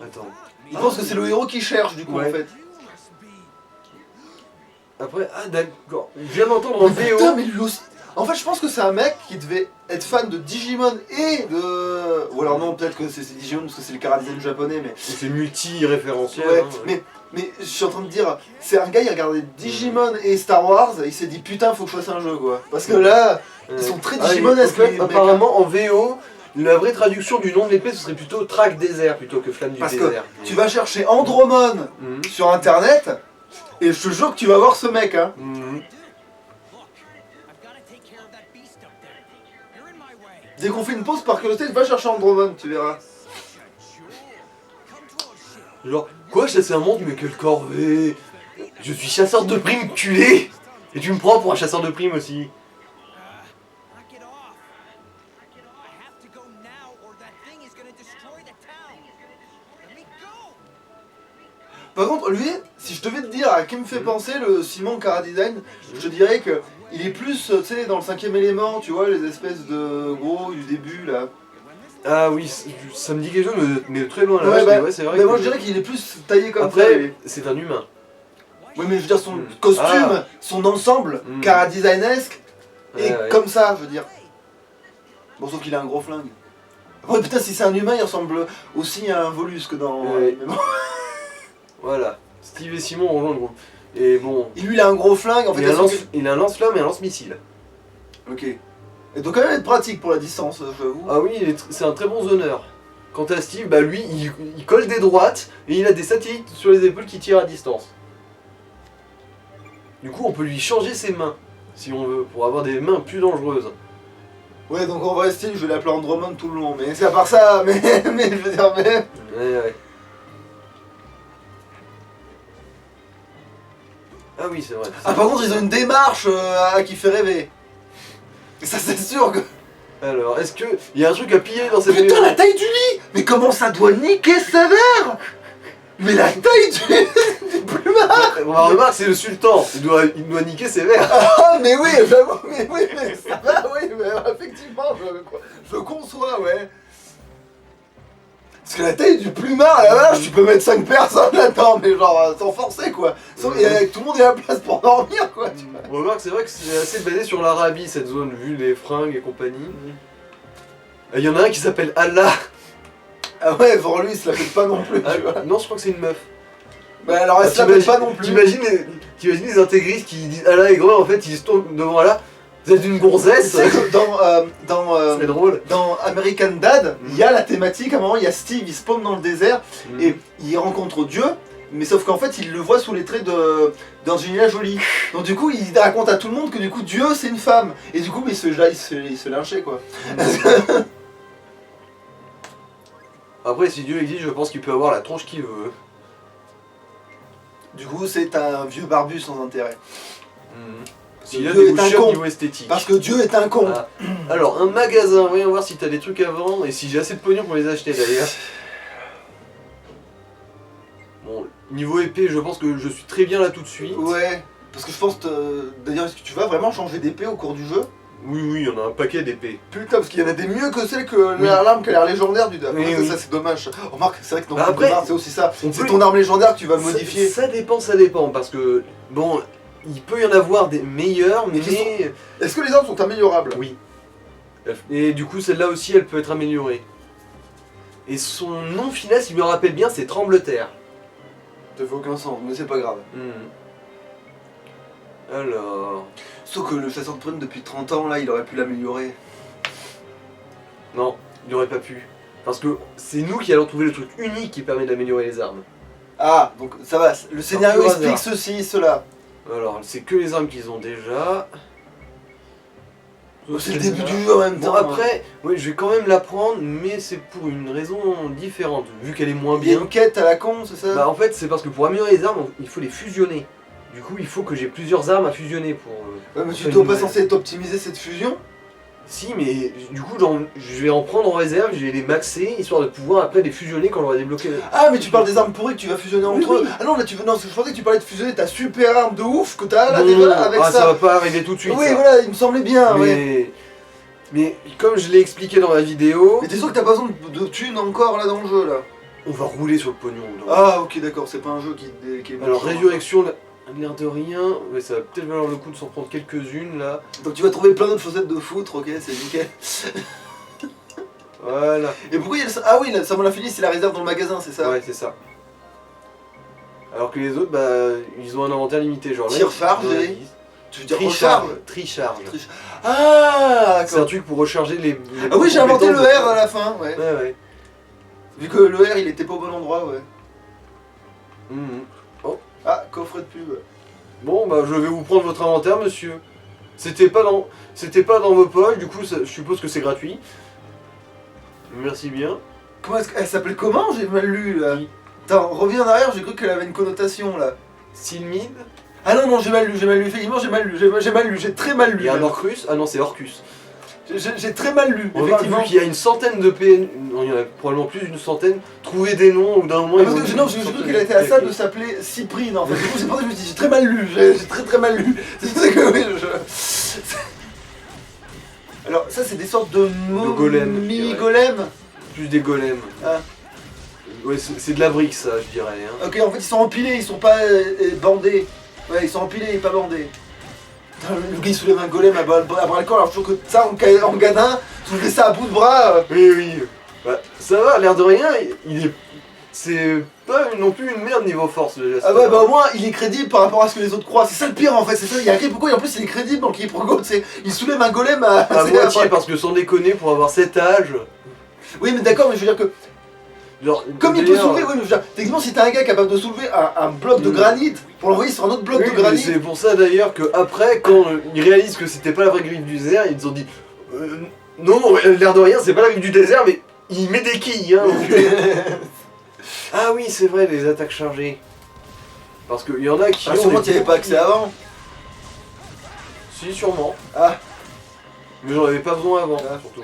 Attends. Ils pensent que c'est le héros qui cherche du coup Ouais. en fait. You must be. Après, ah d'accord, je viens d'entendre en VO. Putain, mais En fait, je pense que c'est un mec qui devait être fan de Digimon et de... Ou alors non, peut-être que c'est Digimon parce que c'est le chara-design japonais, mais... C'est multi-référentiel. Ouais, hein, mais je suis en train de dire, c'est un gars, il regardait Digimon et Star Wars, il s'est dit putain, faut que je fasse un jeu, quoi. Parce que là, ils sont très Digimonesques, en fait, les mecs, hein. apparemment, en VO, la vraie traduction du nom de l'épée, ce serait plutôt Track Désert plutôt que Flamme du Parce que Désert. tu vas chercher Andromon Mhm. sur internet, et je te jure que tu vas voir ce mec, hein. Mhm. Look, I've got to take care of that beast up there. You're in my way. Dès qu'on fait une pause, par curiosité, va chercher Andromon, tu verras. Come to our ship. Genre, quoi, chasser un monstre, mais quelle corvée! Je suis chasseur de primes culé! Et tu me prends pour un chasseur de primes aussi. Knock it off. I have to go now or that thing is gonna destroy the town. Let me go. Par contre, lui, si je devais te dire à qui me fait penser le Simon Chara-Design, je te dirais que il est plus, tu sais, dans le 5ème élément, tu vois, les espèces de gros du début, là. Ah oui, ça me dit quelque chose, mais de très loin là. Ouais, bah, ouais, c'est vrai. mais que- moi je dirais qu'il est plus taillé comme ça. Après, lui. c'est un humain. Oui, mais je veux dire, son Mm. costume, Ah. son ensemble, Mm. Chara-Designesque, Ouais, et ouais. comme ça, je veux dire. Bon, sauf qu'il a un gros flingue. Ouais, putain, si c'est un humain, il ressemble aussi à un Volusque dans... Ouais. mais bon. Voilà. Steve et Simon rejoignent le groupe. Et bon. Et lui, il a un gros flingue, en fait. Il a un lance-flamme et un lance-missile. Ok. Et donc quand même être pratique pour la distance, j'avoue. Ah oui, c'est un très bon zoneur. Quant à Steve, bah lui, il colle des droites et il a des satellites sur les épaules qui tirent à distance. Du coup, on peut lui changer ses mains, si on veut, pour avoir des mains plus dangereuses. Ouais, donc en vrai style, je vais l'appeler Andromon tout le long, mais c'est à part ça, mais je veux dire, mais... Ouais. Ah oui, c'est vrai. Ah par contre, ils ont une démarche qui fait rêver. Et ça c'est sûr que... Alors, est-ce que il y a un truc à piller dans cette Putain, la taille du lit. Mais comment ça doit niquer sa mère. Mais la taille du plumard. On va remarquer, c'est le sultan. Il doit niquer ses verres. Ah mais oui, j'avoue, mais oui, mais ça va, oui, mais effectivement, je conçois, ouais. Parce que la taille du plumard, la vache, tu peux mettre 5 personnes là-dedans, mais genre sans forcer quoi. Et tout le monde est à la place pour dormir quoi. Tu vois. On remarque, c'est vrai que c'est assez basé sur l'Arabie cette zone, vu les fringues et compagnie. Et il y en a un qui s'appelle Allah. Ah ouais, pour lui, il se la fait pas non plus, Ah, tu vois. non, je crois que c'est une meuf. Bah alors, elle se la fait pas non plus. T'imagines les intégristes qui disent Allah est gros, en fait ils se tournent devant Allah. Vous êtes une gonzesse. Tu sais que C'est drôle. dans American Dad, il y a la thématique, à un moment, il y a Steve, il spawn dans le désert, et il rencontre Dieu, mais sauf qu'en fait, il le voit sous les traits d'Angelina Jolie. Donc du coup, il raconte à tout le monde que du coup, Dieu, c'est une femme. Et du coup, il se fait lyncher, quoi. Après, si Dieu existe, je pense qu'il peut avoir la tronche qu'il veut. Du coup, c'est un vieux barbu sans intérêt. S'il a Dieu des est un bouchées con. au niveau esthétique. Parce que Dieu est un con. Ah. Alors, un magasin, voyons voir si t'as des trucs à vendre et si j'ai assez de pognon pour les acheter d'ailleurs. Bon, niveau épée, je pense que je suis très bien là tout de suite. Ouais. Parce que je pense, d'ailleurs, est-ce que tu vas vraiment changer d'épée au cours du jeu? Oui, il y en a un paquet d'épées. Putain, parce qu'il y en a des mieux que celle que l'arme qui a l'air légendaire du dame. Oui, Ouais, oui. ça c'est dommage. Remarque, c'est vrai que dans Bah, le après, c'est aussi ça. on C'est peut- ton arme légendaire que tu vas modifier. Ça dépend, parce que, bon, il peut y en avoir des meilleurs, mais... Est-ce que les armes sont améliorables? Oui. Et du coup, celle-là aussi, elle peut être améliorée. Et son nom final, s'il me rappelle bien, c'est Trembleterre. Ça fait aucun sens, mais c'est pas grave. Alors... Sauf que le chasseur de primes depuis 30 ans, là, il aurait pu l'améliorer. Non, il n'aurait pas pu. Parce que c'est nous qui allons trouver le truc unique qui permet d'améliorer les armes. Ah, donc ça va. Le scénario pur explique hasard. ceci, cela. Alors, c'est que les armes qu'ils ont déjà. C'est le début du jeu en même temps. Bon, après, oui, je vais quand même la prendre, mais c'est pour une raison différente, vu qu'elle est moins Il y a bien. une quête à la con, c'est ça? Bah, en fait, c'est parce que pour améliorer les armes, il faut les fusionner. Du coup, il faut que j'ai plusieurs armes à fusionner pour. Ouais, mais tu faire dois une pas nouvelle. censé optimiser cette fusion? Si, mais du coup, je vais en prendre en réserve, je vais les maxer, histoire de pouvoir après les fusionner quand j'aurai débloqué. Ah, mais tu parles des armes pourries que tu vas fusionner Oui, entre eux. oui. Ah non, là tu veux. Non, parce que je pensais que tu parlais de fusionner ta super arme de ouf que t'as là Non, déjà non, avec ah, ça ça. va pas arriver tout de suite. Oui, ça. voilà, il me semblait bien, ouais. Mais comme je l'ai expliqué dans la vidéo, Mais t'es sûr que t'as pas besoin de thunes encore là dans le jeu là? on va rouler sur le pognon. donc. Ah, ok, d'accord, c'est pas un jeu qui est. Alors, résurrection, L'air de rien, mais ça va peut-être valoir le coup de s'en prendre quelques-unes là. Donc tu vas trouver plein d'autres chaussettes de foutre, ok, c'est nickel. Voilà. Et pourquoi il y a le... Ah oui, le Samuel Philly, c'est la réserve dans le magasin, c'est ça? Ouais, c'est ça. Alors que les autres, bah, ils ont un inventaire limité, genre là. Tire-charge, ils ont la et- liste. Tu veux dire Tricharge. recharge? Tricharge. Ah, C'est un d'accord. truc pour recharger les Ah oui, j'ai inventé le compétences R à la fin, ouais. Ouais, ouais. Vu que le R, il était pas au bon endroit, ouais. Mhm. Ah, coffret de pub. Bon, bah, je vais vous prendre votre inventaire, monsieur. C'était pas dans vos poches, du coup, je suppose que c'est gratuit. Merci bien. Comment est-ce qu'elle s'appelle comment? J'ai mal lu, là. Attends, reviens en arrière, j'ai cru qu'elle avait une connotation, là. Silmid. Ah non, non, j'ai mal lu, effectivement, j'ai mal lu, j'ai très mal lu. Il y a un même. Orcus. Ah non, c'est Orcus. J'ai très mal lu, On va effectivement. vu qu'il y a une centaine de PN. Non, il y en a probablement plus d'une centaine. Trouver des noms ou d'un moment. Ah, ils parce ont que dit non, une j'ai cru centaine qu'elle était à de ça PN. de s'appeler Cyprine, en fait. Du coup, c'est pour ça que je me suis dit, j'ai très mal lu, j'ai très mal lu. C'est que oui, Alors, ça, c'est des sortes de golems, je mini-golems. Plus des golems. Ah. Ouais, c'est de la brique, ça, je dirais. Hein. Ok, en fait, ils sont empilés, ils sont pas bandés. Ouais, ils sont empilés et pas bandés. Putain, le gars, il soulève un golem à bras le corps, alors je trouve que ça, en gadin, soulever ça à bout de bras. Oui, oui. Bah, ça va, l'air de rien, il est. C'est pas non plus une merde niveau force. Le Ah ouais, bah au moins, il est crédible par rapport à ce que les autres croient. C'est ça le pire, en fait, c'est ça, il y a pourquoi, et en plus, il est crédible dans le quiproquo, tu sais. Il soulève un golem à... À moitié, parce que sans déconner, pour avoir cet âge. Oui, mais d'accord, mais je veux dire que... Genre, Comme il peut d'ailleurs, soulever, oui, mais je veux dire, techniquement, si t'as un gars capable de soulever un bloc de granit, pour l'envoyer sur un autre bloc oui, de mais granit... c'est pour ça d'ailleurs que après, quand ils réalisent que c'était pas la vraie griffe du désert, ils ont dit non, l'air de rien, c'est pas la griffe du désert, mais il met des quilles, hein. Ah oui, c'est vrai, les attaques chargées. Parce qu'il y en a qui. Ah, ont sûrement des t'y avais pas accès avant. Si, sûrement. Ah, Mais j'en avais pas besoin avant, Ah. surtout.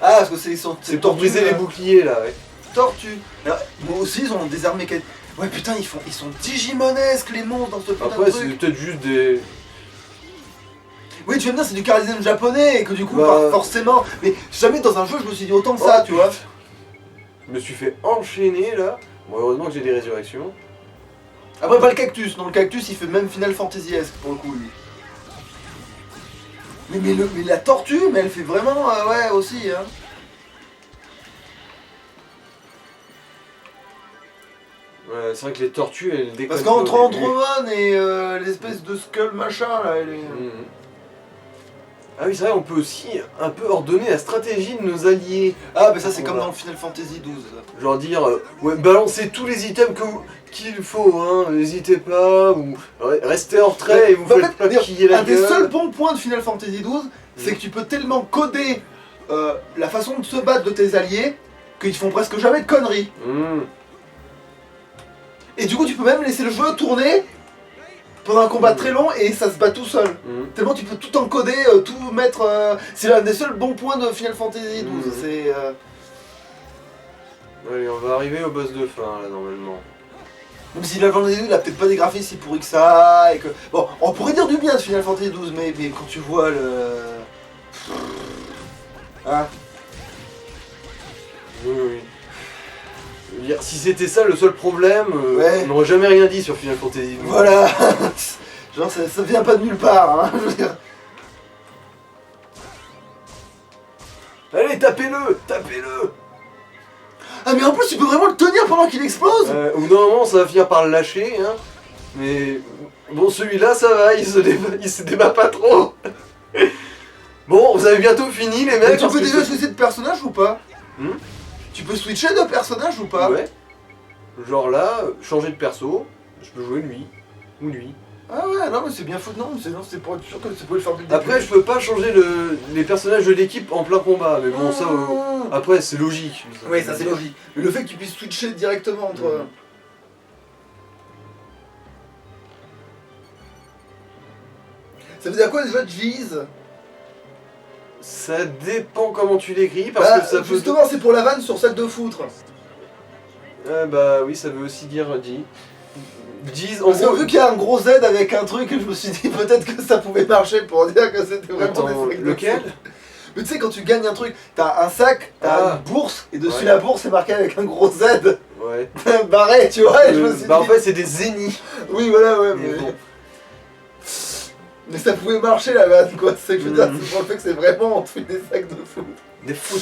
ah parce que c'est C'est pour briser les boucliers là, ouais. tortues. Alors, moi aussi, ils ont des armes mécaniques. Ouais, putain, ils sont digimonesques les monstres dans ce putain Après, de c'est truc. peut-être juste des. Oui, tu vas me dire, c'est du Karazem japonais et que du coup, Bah. forcément. Mais jamais dans un jeu, je me suis dit autant que ça, Oh, tu vois. Je me suis fait enchaîner là. Bon, heureusement que j'ai des résurrections. Après, pas le cactus. Non, le cactus, il fait même Final Fantasy-esque pour le coup, lui. Mais la tortue, mais elle fait vraiment. Ouais, aussi, hein. Ouais, c'est vrai que les tortues, elles déconnent. Parce pas au qu'entre début. Andromon et l'espèce de skull machin, là, elle est. Mhm. Ah oui, c'est vrai, on peut aussi un peu ordonner la stratégie de nos alliés. Ah, bah ça, c'est comme Voilà. dans le Final Fantasy 12. Ça. Genre dire, ouais, balancez tous les items qu'il faut, hein, n'hésitez pas, ou restez en retrait et vous Bah, en faites fait, pas dire, piller la un des gueule. seuls bons points de Final Fantasy 12, c'est que tu peux tellement coder la façon de se battre de tes alliés qu'ils font presque jamais de conneries. Mhm. Et du coup, tu peux même laisser le jeu tourner pendant un combat très long et ça se bat tout seul. Mhm. Tellement tu peux tout encoder, tout mettre. C'est l'un des seuls bons points de Final Fantasy 12. Mhm. C'est. Allez, on va arriver au boss de fin là normalement. Même si Final Fantasy 12 il a peut-être pas des graphismes si pourris que ça, et que. Bon, on pourrait dire du bien de Final Fantasy 12, mais quand tu vois le. Hein. Oui, oui. Je veux dire, si c'était ça le seul problème, Ouais. on n'aurait jamais rien dit sur Final Fantasy. Voilà. Genre ça vient pas de nulle part, hein. Je veux dire. Allez, tapez-le, tapez-le. Ah mais en plus tu peux vraiment le tenir pendant qu'il explose. Au bout d'un moment, ça va finir par le lâcher, hein. Mais bon, celui-là, ça va, il se débat pas trop. Bon, vous avez bientôt fini, les Mais mecs. tu parce peux que déjà c'est- switcher de personnage ou pas? Hmm. Tu peux switcher de personnage ou pas? Ouais. Genre là, changer de perso, je peux jouer lui ou lui. Ah ouais, non mais c'est bien foutu, non, c'est pour être sûr que tu pouvais le faire plus début. Après, je peux pas changer les personnages de l'équipe en plein combat, mais bon, ça. Après, c'est logique. Oui, ça c'est logique. Mais le fait que tu puisses switcher directement entre... Mhm. Ça veut dire quoi déjà Jeez? Ça dépend comment tu l'écris, parce Bah, que ça peut. justement, c'est pour la vanne sur sac de foutre. Ah bah oui, ça veut aussi dire dit. Disent en Parce que gros. vu qu'il y a un gros Z avec un truc, je me suis dit peut-être que ça pouvait marcher pour dire que c'était vraiment Attends, des sacs de lequel? foutre. Mais tu sais, quand tu gagnes un truc, t'as un sac, t'as Ah. une bourse, et dessus Ouais. la bourse c'est marqué avec un gros Z Ouais. barré, tu vois, et je me suis Bah en dit... fait, c'est des zéniths. Oui, voilà, ouais, Mais mais... bon. Mais ça pouvait marcher la vanne quoi, c'est ça que je veux dire, Mhm. c'est pour le fait que c'est vraiment on te fait des sacs de foot. Des foot.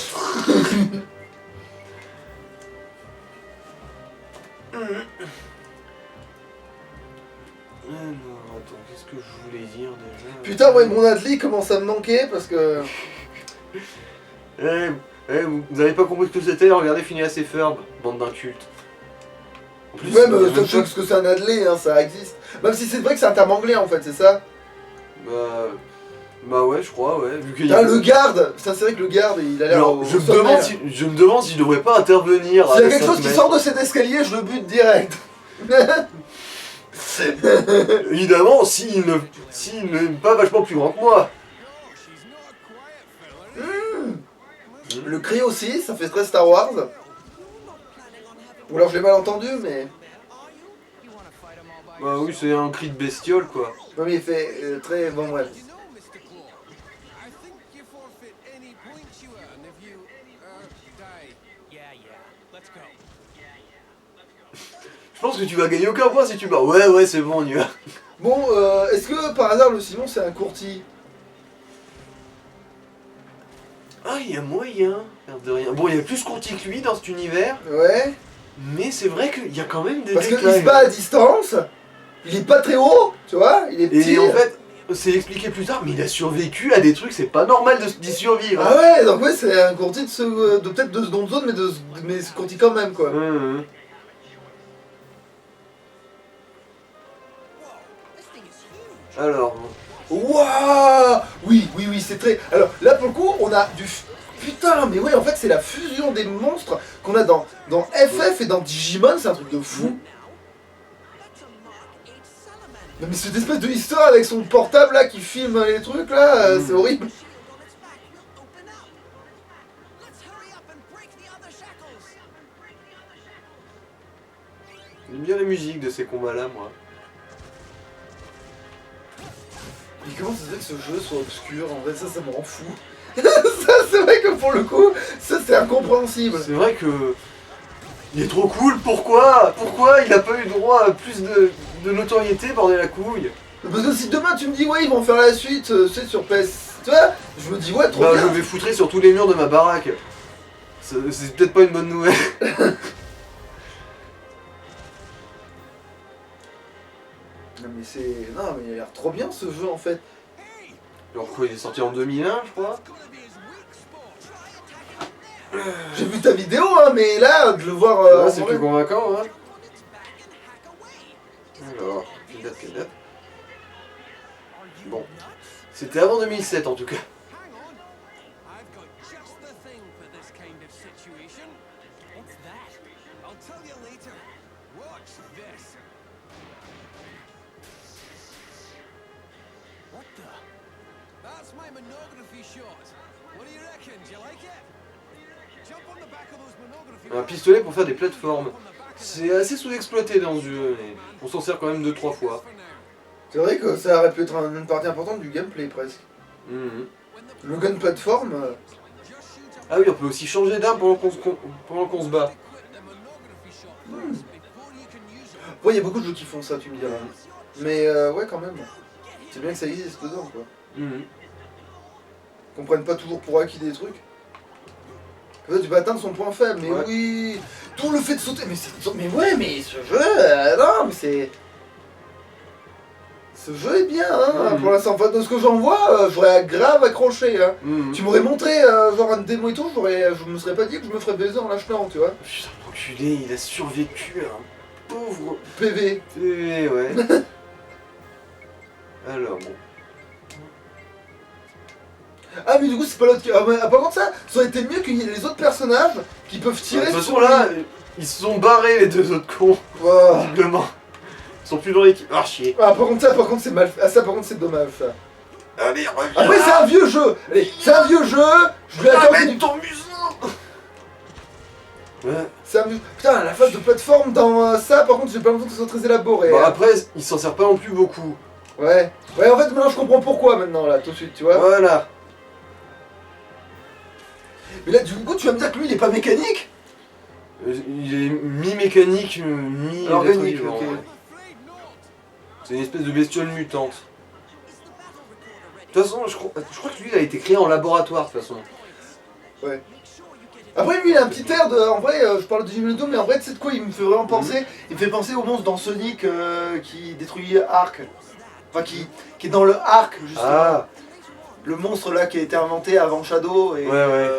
Alors, attends, qu'est-ce que je voulais dire déjà? Putain, ouais, mon Adli commence à me manquer parce que. Vous avez pas compris ce que c'était? Regardez Phineas et Ferb, bande d'incultes. En plus, Même, il y a toi, tu sais ce que c'est un Adlé, hein, ça existe. Même si c'est vrai que c'est un terme anglais en fait, c'est ça. Bah ouais, je crois, ouais. Vu qu'il y Putain, a... le garde. Putain, c'est vrai que le garde, il a l'air. Alors, au je sommet, là. me demande s'il devrait pas intervenir. S'il y à a quelque 5 chose qui mètres. sort de cet escalier, je le bute direct. Évidemment, s'il n'est pas vachement plus grand que moi. Le cri aussi, ça fait très Star Wars. Ou alors je l'ai mal entendu, mais. Bah oui, c'est un cri de bestiole, quoi. Non, mais il fait très. Bon, bref. You know, Mr. Claw, I think you forfeit any points you earn if you, die. Yeah, let's go. Je pense que tu vas gagner aucun point si tu bats. Ouais, c'est bon, on y va. Bon, est-ce que par hasard le Simon c'est un courtier? Ah, il y a moyen, l'air de rien. Bon, il y a plus Conti que lui dans cet univers, Ouais. mais c'est vrai qu'il y a quand même des Parce qu'il décalages. se bat à distance, il est pas très haut, tu vois, il est petit. Et en fait, c'est expliqué plus tard, mais il a survécu à des trucs, c'est pas normal d'y survivre. Ah ouais, donc ouais, c'est un courtier de peut-être de seconde zone, mais ce courtier quand même quoi. This thing is huge. Alors, Waouh. Oui, c'est très. Alors là pour le coup, on a du. Putain, mais ouais, en fait, c'est la fusion des monstres qu'on a dans FF et dans Digimon, c'est un truc de fou. That's a Mark 8 salamander. Non, mais cette espèce de histoire avec son portable là qui filme les trucs là, c'est horrible. Shield on its back will open up. Let's hurry up and break the other shackles. j'aime bien la musique de ces combats-là, moi. Mais comment ça se fait que ce jeu soit obscur? En vrai, ça me rend fou. Ça, c'est vrai que pour le coup, ça c'est incompréhensible. C'est vrai que... Il est trop cool, pourquoi il a pas eu droit à plus de notoriété, bordel la couille? Parce que si demain tu me dis, ouais, ils vont faire la suite, c'est sur PS, tu vois, je me dis, ouais, trop Bah, bien. je vais foutrer sur tous les murs de ma baraque. C'est peut-être pas une bonne nouvelle. Non, mais c'est. Non, mais il a l'air trop bien ce jeu en fait. Alors quoi, il est sorti en 2001, je crois. J'ai vu ta vidéo, hein, mais là, de le voir. Ouais, en c'est vrai- plus convaincant, hein. On its back and hack away. Alors, quelle date. Bon, c'était avant 2007 en tout cas. Hang on. I've got just the thing for this kind of situation. What's that? I'll tell you later. Watch this. What the? That's my monography shot. What do you reckon? Do you like it? Jump on the back of those monography. Un pistolet pour faire des plateformes. C'est assez sous-exploité dans ce jeu, mais on s'en sert quand même 2-3 fois. C'est vrai que ça aurait pu être une partie importante du gameplay presque. Mhm. Le gun platform. Ah oui, on peut aussi changer d'arme pendant qu'on se bat. Ouais, il y a beaucoup de jeux qui font ça, tu me diras. Mais ouais, quand même. C'est bien que ça existe dedans, quoi. Mhm. Qu'on prenne pas toujours pour acquis des trucs. Comme ça, tu peux atteindre son point faible, mais Ouais. oui. Tout le fait de sauter, mais ouais, mais ce jeu, non, mais c'est. Ce jeu est bien, hein, Mhm. pour l'instant. Enfin, de ce que j'en vois, j'aurais grave accroché, hein. Mhm. Tu m'aurais montré genre une démo et tout, je me serais pas dit que je me ferais baiser en l'achetant, tu vois. Putain, l'enculé, il a survécu à un pauvre PV. PV, ouais. Alors, bon. Ah, mais du coup, c'est pas l'autre qui. Ah, par contre, ça aurait été mieux qu'il y ait les autres personnages qui peuvent De tirer toute sur façon, là, ils se sont barrés, les deux autres cons, Wow. visiblement. Ils sont plus dans l'équipe. Ah, chier. Ah, par contre, c'est mal fait. Ah, ça, par contre, c'est dommage, ça. Allez, reviens. Après, c'est un vieux jeu. Allez, c'est un vieux jeu. Je lui accorde Arrête du ton museau. Ouais. C'est un vieux. Putain, la phase de plateforme dans ça, par contre, j'ai pas l'impression que ce soit très élaboré. Bon, hein. après, il s'en sert pas non plus beaucoup. Ouais. Ouais, en fait, maintenant, je comprends pourquoi, maintenant, là, tout de suite, tu vois. Voilà. Mais là, du coup, tu vas me dire que lui, il est pas mécanique. Il est mi-mécanique, mi-être Organique, vivant, ok. ouais. C'est une espèce de bestiole mutante. Is the battle toute façon, je crois que lui, il a été créé en laboratoire, de toute façon. Ouais. Après, lui, il a un petit air de. En vrai, je parle de Digimon, mais en vrai, tu sais de quoi il me fait vraiment penser? Il me fait penser au monstre dans Sonic qui détruit Ark. Enfin, qui est dans le Ark, justement. Ah, Le monstre là qui a été inventé avant Shadow. Et, Ouais.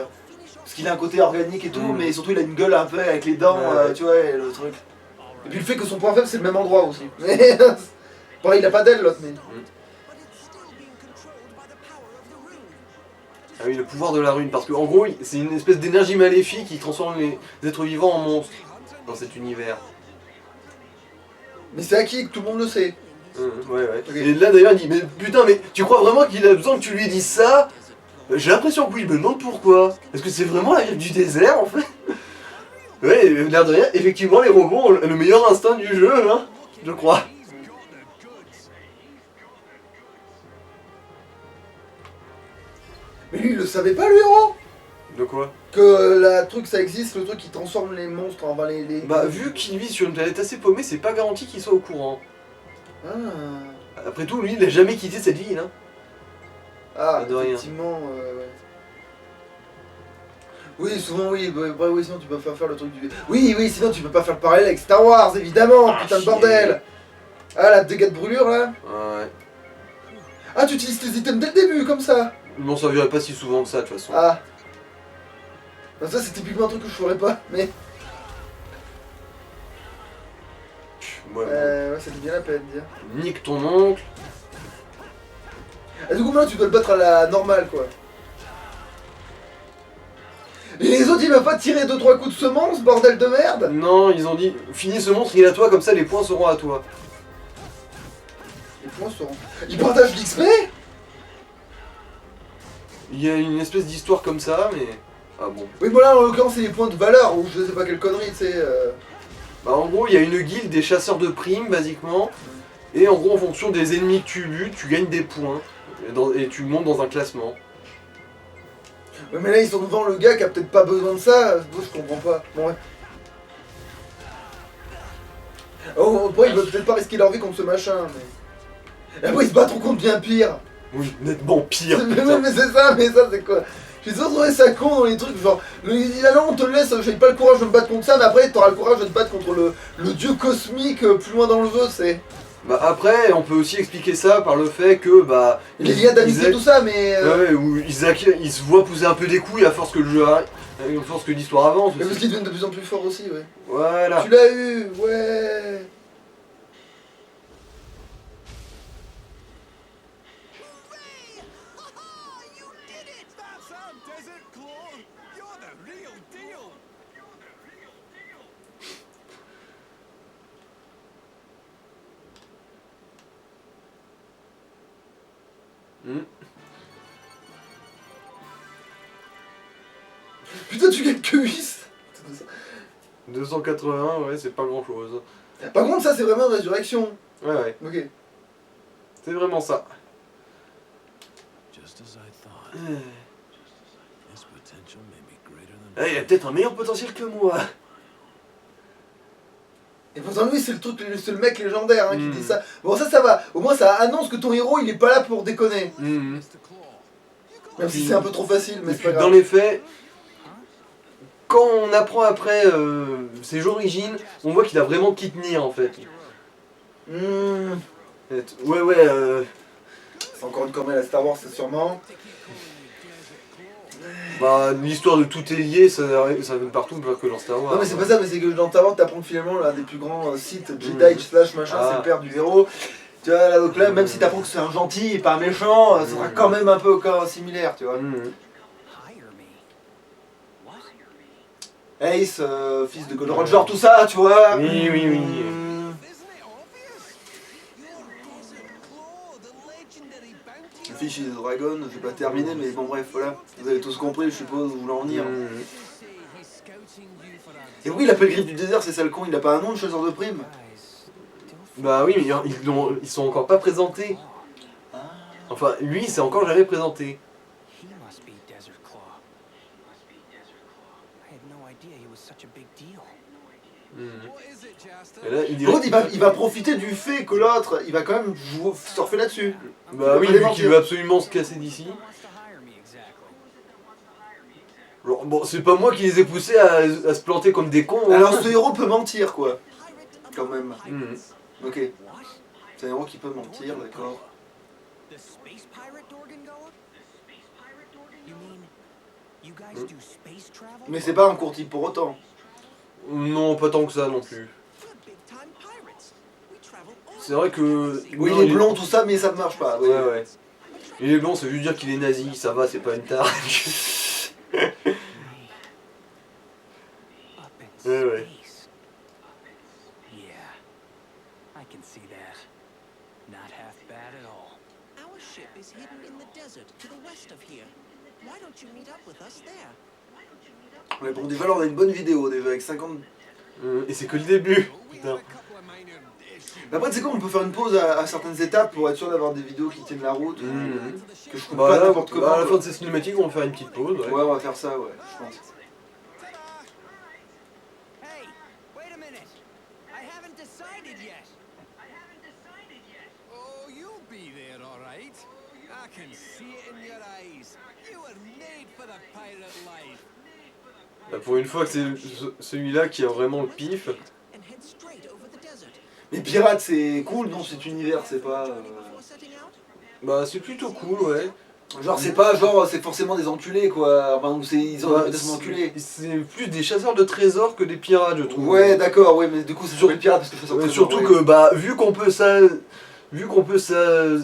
parce qu'il a un côté organique et tout, Mm. mais surtout, il a une gueule un peu avec les dents, Ouais. tu vois, et le truc. Et puis le fait que son point faible, c'est le même endroit aussi. Mais. Pareil, il a pas d'aile l'autre, mais. But it's still being controlled by the power of the rune. ah oui, le pouvoir de la rune, parce qu'en gros, c'est une espèce d'énergie maléfique qui transforme les êtres vivants en monstres dans cet univers. Mais c'est acquis, que tout le monde le sait. Ouais. Ok. Et là d'ailleurs, il dit, mais putain, mais tu crois vraiment qu'il a besoin que tu lui dises ça? J'ai l'impression que oui, je me demande pourquoi. Est-ce que c'est vraiment la vie du désert en fait? Ouais, l'air de rien, effectivement, les robots ont le meilleur instinct du jeu, hein, je crois. Mais lui, il le savait pas, le héros. De quoi? Que la truc, ça existe, le truc qui transforme les monstres en. Les... Bah, vu qu'il vit sur une planète assez paumée, c'est pas garanti qu'il soit au courant. Ah. Après tout, lui, il a jamais quitté cette ville, hein. Ah, de rien. effectivement, ouais. Oui, souvent, oui, bah, oui, sinon tu peux pas faire le truc du. Oui, sinon tu peux pas faire le parallèle avec Star Wars, évidemment, putain de chier. bordel. Ah, la dégâts de brûlure là. Ouais. Ah, tu utilises tes items dès le début, comme ça. Il m'en servirait pas si souvent que ça, de toute façon. Ah. Bah, ça, c'est typiquement un truc que je ferais pas, mais. Ouais, Ouais, ça fait bien la peine, dire. nique ton oncle. Et du coup, maintenant, tu dois le battre à la normale, quoi. Et les autres, ils peuvent pas tirer 2-3 coups de semence, bordel de merde. Non, ils ont dit, finis ce monstre, il est à toi, comme ça les points seront à toi. Les points seront. Ils partagent l'XP. Il y a une espèce d'histoire comme ça, mais... Ah bon. Oui, bon, là, en l'occurrence, c'est les points de valeur, ou je sais pas quelle connerie, tu sais. Bah en gros, il y a une guilde des chasseurs de primes, basiquement. Et en gros, en fonction des ennemis que tu butes, tu gagnes des points. Et tu montes dans un classement. Ouais, mais là, ils sont devant le gars qui a peut-être pas besoin de ça. Moi, je comprends pas. Bon, ouais. Oh, après, ils veulent peut-être pas risquer leur vie contre ce machin, mais. Et après, ils se battent contre bien pire. Oui, nettement pire. Mais, putain. mais c'est ça, c'est quoi? J'ai toujours trouvé ça con dans les trucs, genre, il dit ah non, on te le laisse, j'ai pas le courage de me battre contre ça, mais après, t'auras le courage de te battre contre le dieu cosmique plus loin dans le jeu, c'est. Bah après, on peut aussi expliquer ça par le fait que, bah... Les liens d'amitié, tout ça, mais. Ouais, où ils se voient pousser un peu des couilles à force que le jeu arrive, à force que l'histoire avance Mais parce aussi. qu'ils deviennent de plus en plus forts aussi, ouais. Voilà. Tu l'as eu, ouais. Hooray! Ha-ha! You did it! That's our Desert Claw! You're the real deal! Hmm. Putain, tu gagnes que 8. 281, ouais, c'est pas grand chose. Par contre, ça, c'est vraiment une résurrection. Ouais, Ok. c'est vraiment ça. Just as I thought. His potential may be greater than. Ah, il a peut-être un meilleur potentiel que moi. Et pourtant, lui, c'est le seul mec légendaire hein, qui Mm. dit ça. Bon, ça va. Au moins, ça annonce que ton héros, il est pas là pour déconner. Mhm. Mr. Claw, you got Même si c'est un peu trop facile, mais Et c'est puis pas grave. dans les faits, quand on apprend après ses origines, on voit qu'il a vraiment Kitnir en fait. Hmm. Ouais, C'est encore une connerie à la Star Wars, c'est sûrement. bah l'histoire de tout est lié, ça vient partout, pas que dans Star Wars. Non, mais c'est pas ça, mais c'est que dans Star Wars, t'apprends que finalement, l'un des plus grands sites Jedi Mm. slash machin, Ah. c'est le père du héros. Tu vois, là, donc là, même si t'apprends que c'est un gentil et pas un méchant, ça sera quand même un peu similaire, tu vois. Mhm. hire me. What? Ace, fils de Gold Roger, tout ça, tu vois. Oui. Hmm. Isn't it obvious? You're Desert Claw, the legendary bounty Le fiche is Dragon, je vais pas terminer, mais bon, bref, voilà. Vous avez tous compris, je suppose, où vous voulez en venir. Mhm. say he's scouting you for a Et oui, il appelle Griffe du désert, c'est ça le con, il a pas un nom de chasseur de primes. Bah oui, mais ils sont encore pas présentés. Enfin, lui, c'est encore jamais présenté. He must be Desert Claw. I had no idea he was such a big deal. What is it, Jasper? Et là, il Par dirait... contre, il va profiter du fait que l'autre, il va quand même surfer là-dessus. Bah oui, Il va vu pas qu'il mentir. veut absolument se casser d'ici. Who wants to hire me exactly? Alors, bon, c'est pas moi qui les ai poussés à se planter comme des cons. hein. Alors ce héros peut mentir, quoi. Pirate Quand même. Mhm. Ok. What? C'est un héros qui peut mentir, d'accord. The space pirate Dorgangoa? You mean you guys do space travel? Mais c'est pas un court type pour autant. Non, pas tant que ça non plus. We're big-time pirates. We travel all C'est vrai que... Oui, non, il est blond, tout ça, mais ça ne marche pas. Oui. Ouais, ouais. Il est blond, ça veut juste dire qu'il est nazi, ça va, c'est pas une tare. Up in Ouais, ouais. space. Yeah, I can see that. Not half bad at all. Our ship is hidden in the desert to the west of here. Why don't you meet up with us there? Ouais, bon, déjà, là, on a une bonne vidéo, déjà, avec 50... Et c'est que le début. Putain. Mais après, tu sais quoi, on peut faire une pause à certaines étapes pour être sûr d'avoir des vidéos qui tiennent la route. Mhm. Que je coupe Bah, pas là, n'importe comment. à la fin quoi. de ces cinématiques, on va faire une petite pause. Ouais. Ouais, on va faire ça, ouais, je pense. Hey, wait a minute. I haven't decided yet. Oh, you'll be there, all right. I can see it in your eyes. You were made for the pirate life. Bah, pour une fois que c'est celui-là qui a vraiment le pif. And head straight over the desert. Mais pirate, c'est cool, non, cet univers, c'est pas... Before setting out? Bah c'est plutôt cool, ouais. Genre, c'est pas genre, c'est forcément des enculés, quoi. Enfin, ou ils ont Bah, une réputation d'enculés. c'est plus des chasseurs de trésors que des pirates, je trouve. Ouais, d'accord, ouais, mais du coup, c'est sur le pirate parce que je fais ça. Surtout que bah vu qu'on peut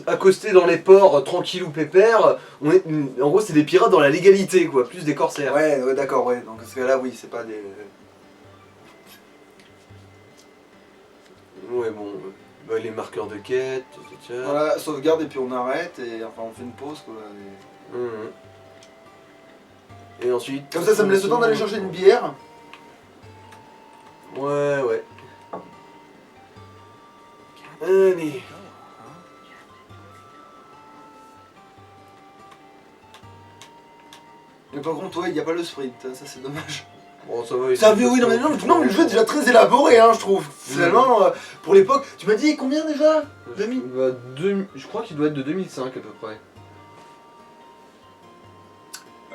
accoster dans les ports tranquille ou pépère, en gros c'est des pirates dans la légalité quoi, plus des corsaires. Ouais, ouais, d'accord, ouais. Donc, parce que là, oui, c'est pas des. Ouais bon, bah, les marqueurs de quête, etc. Voilà, sauvegarde et puis on arrête et enfin on fait une pause quoi. Mhm. Et ensuite. Comme ça me laisse le temps d'aller chercher une bière. Ouais ouais. Allez. Mais par contre, ouais, il n'y a pas le sprint, hein, ça c'est dommage. Bon ça va. Ça, oui, non, mais le jeu est déjà très élaboré, hein, je trouve. Finalement, pour l'époque, tu m'as dit combien déjà 2000 Je crois qu'il doit être de 2005 à peu près.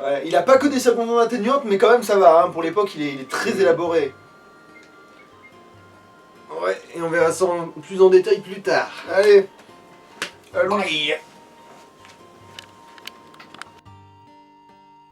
Ouais, il a pas que des circonstances atténuantes, mais quand même ça va, hein, pour l'époque il est très élaboré. Ouais, et on verra ça plus en détail plus tard. Allez, allons.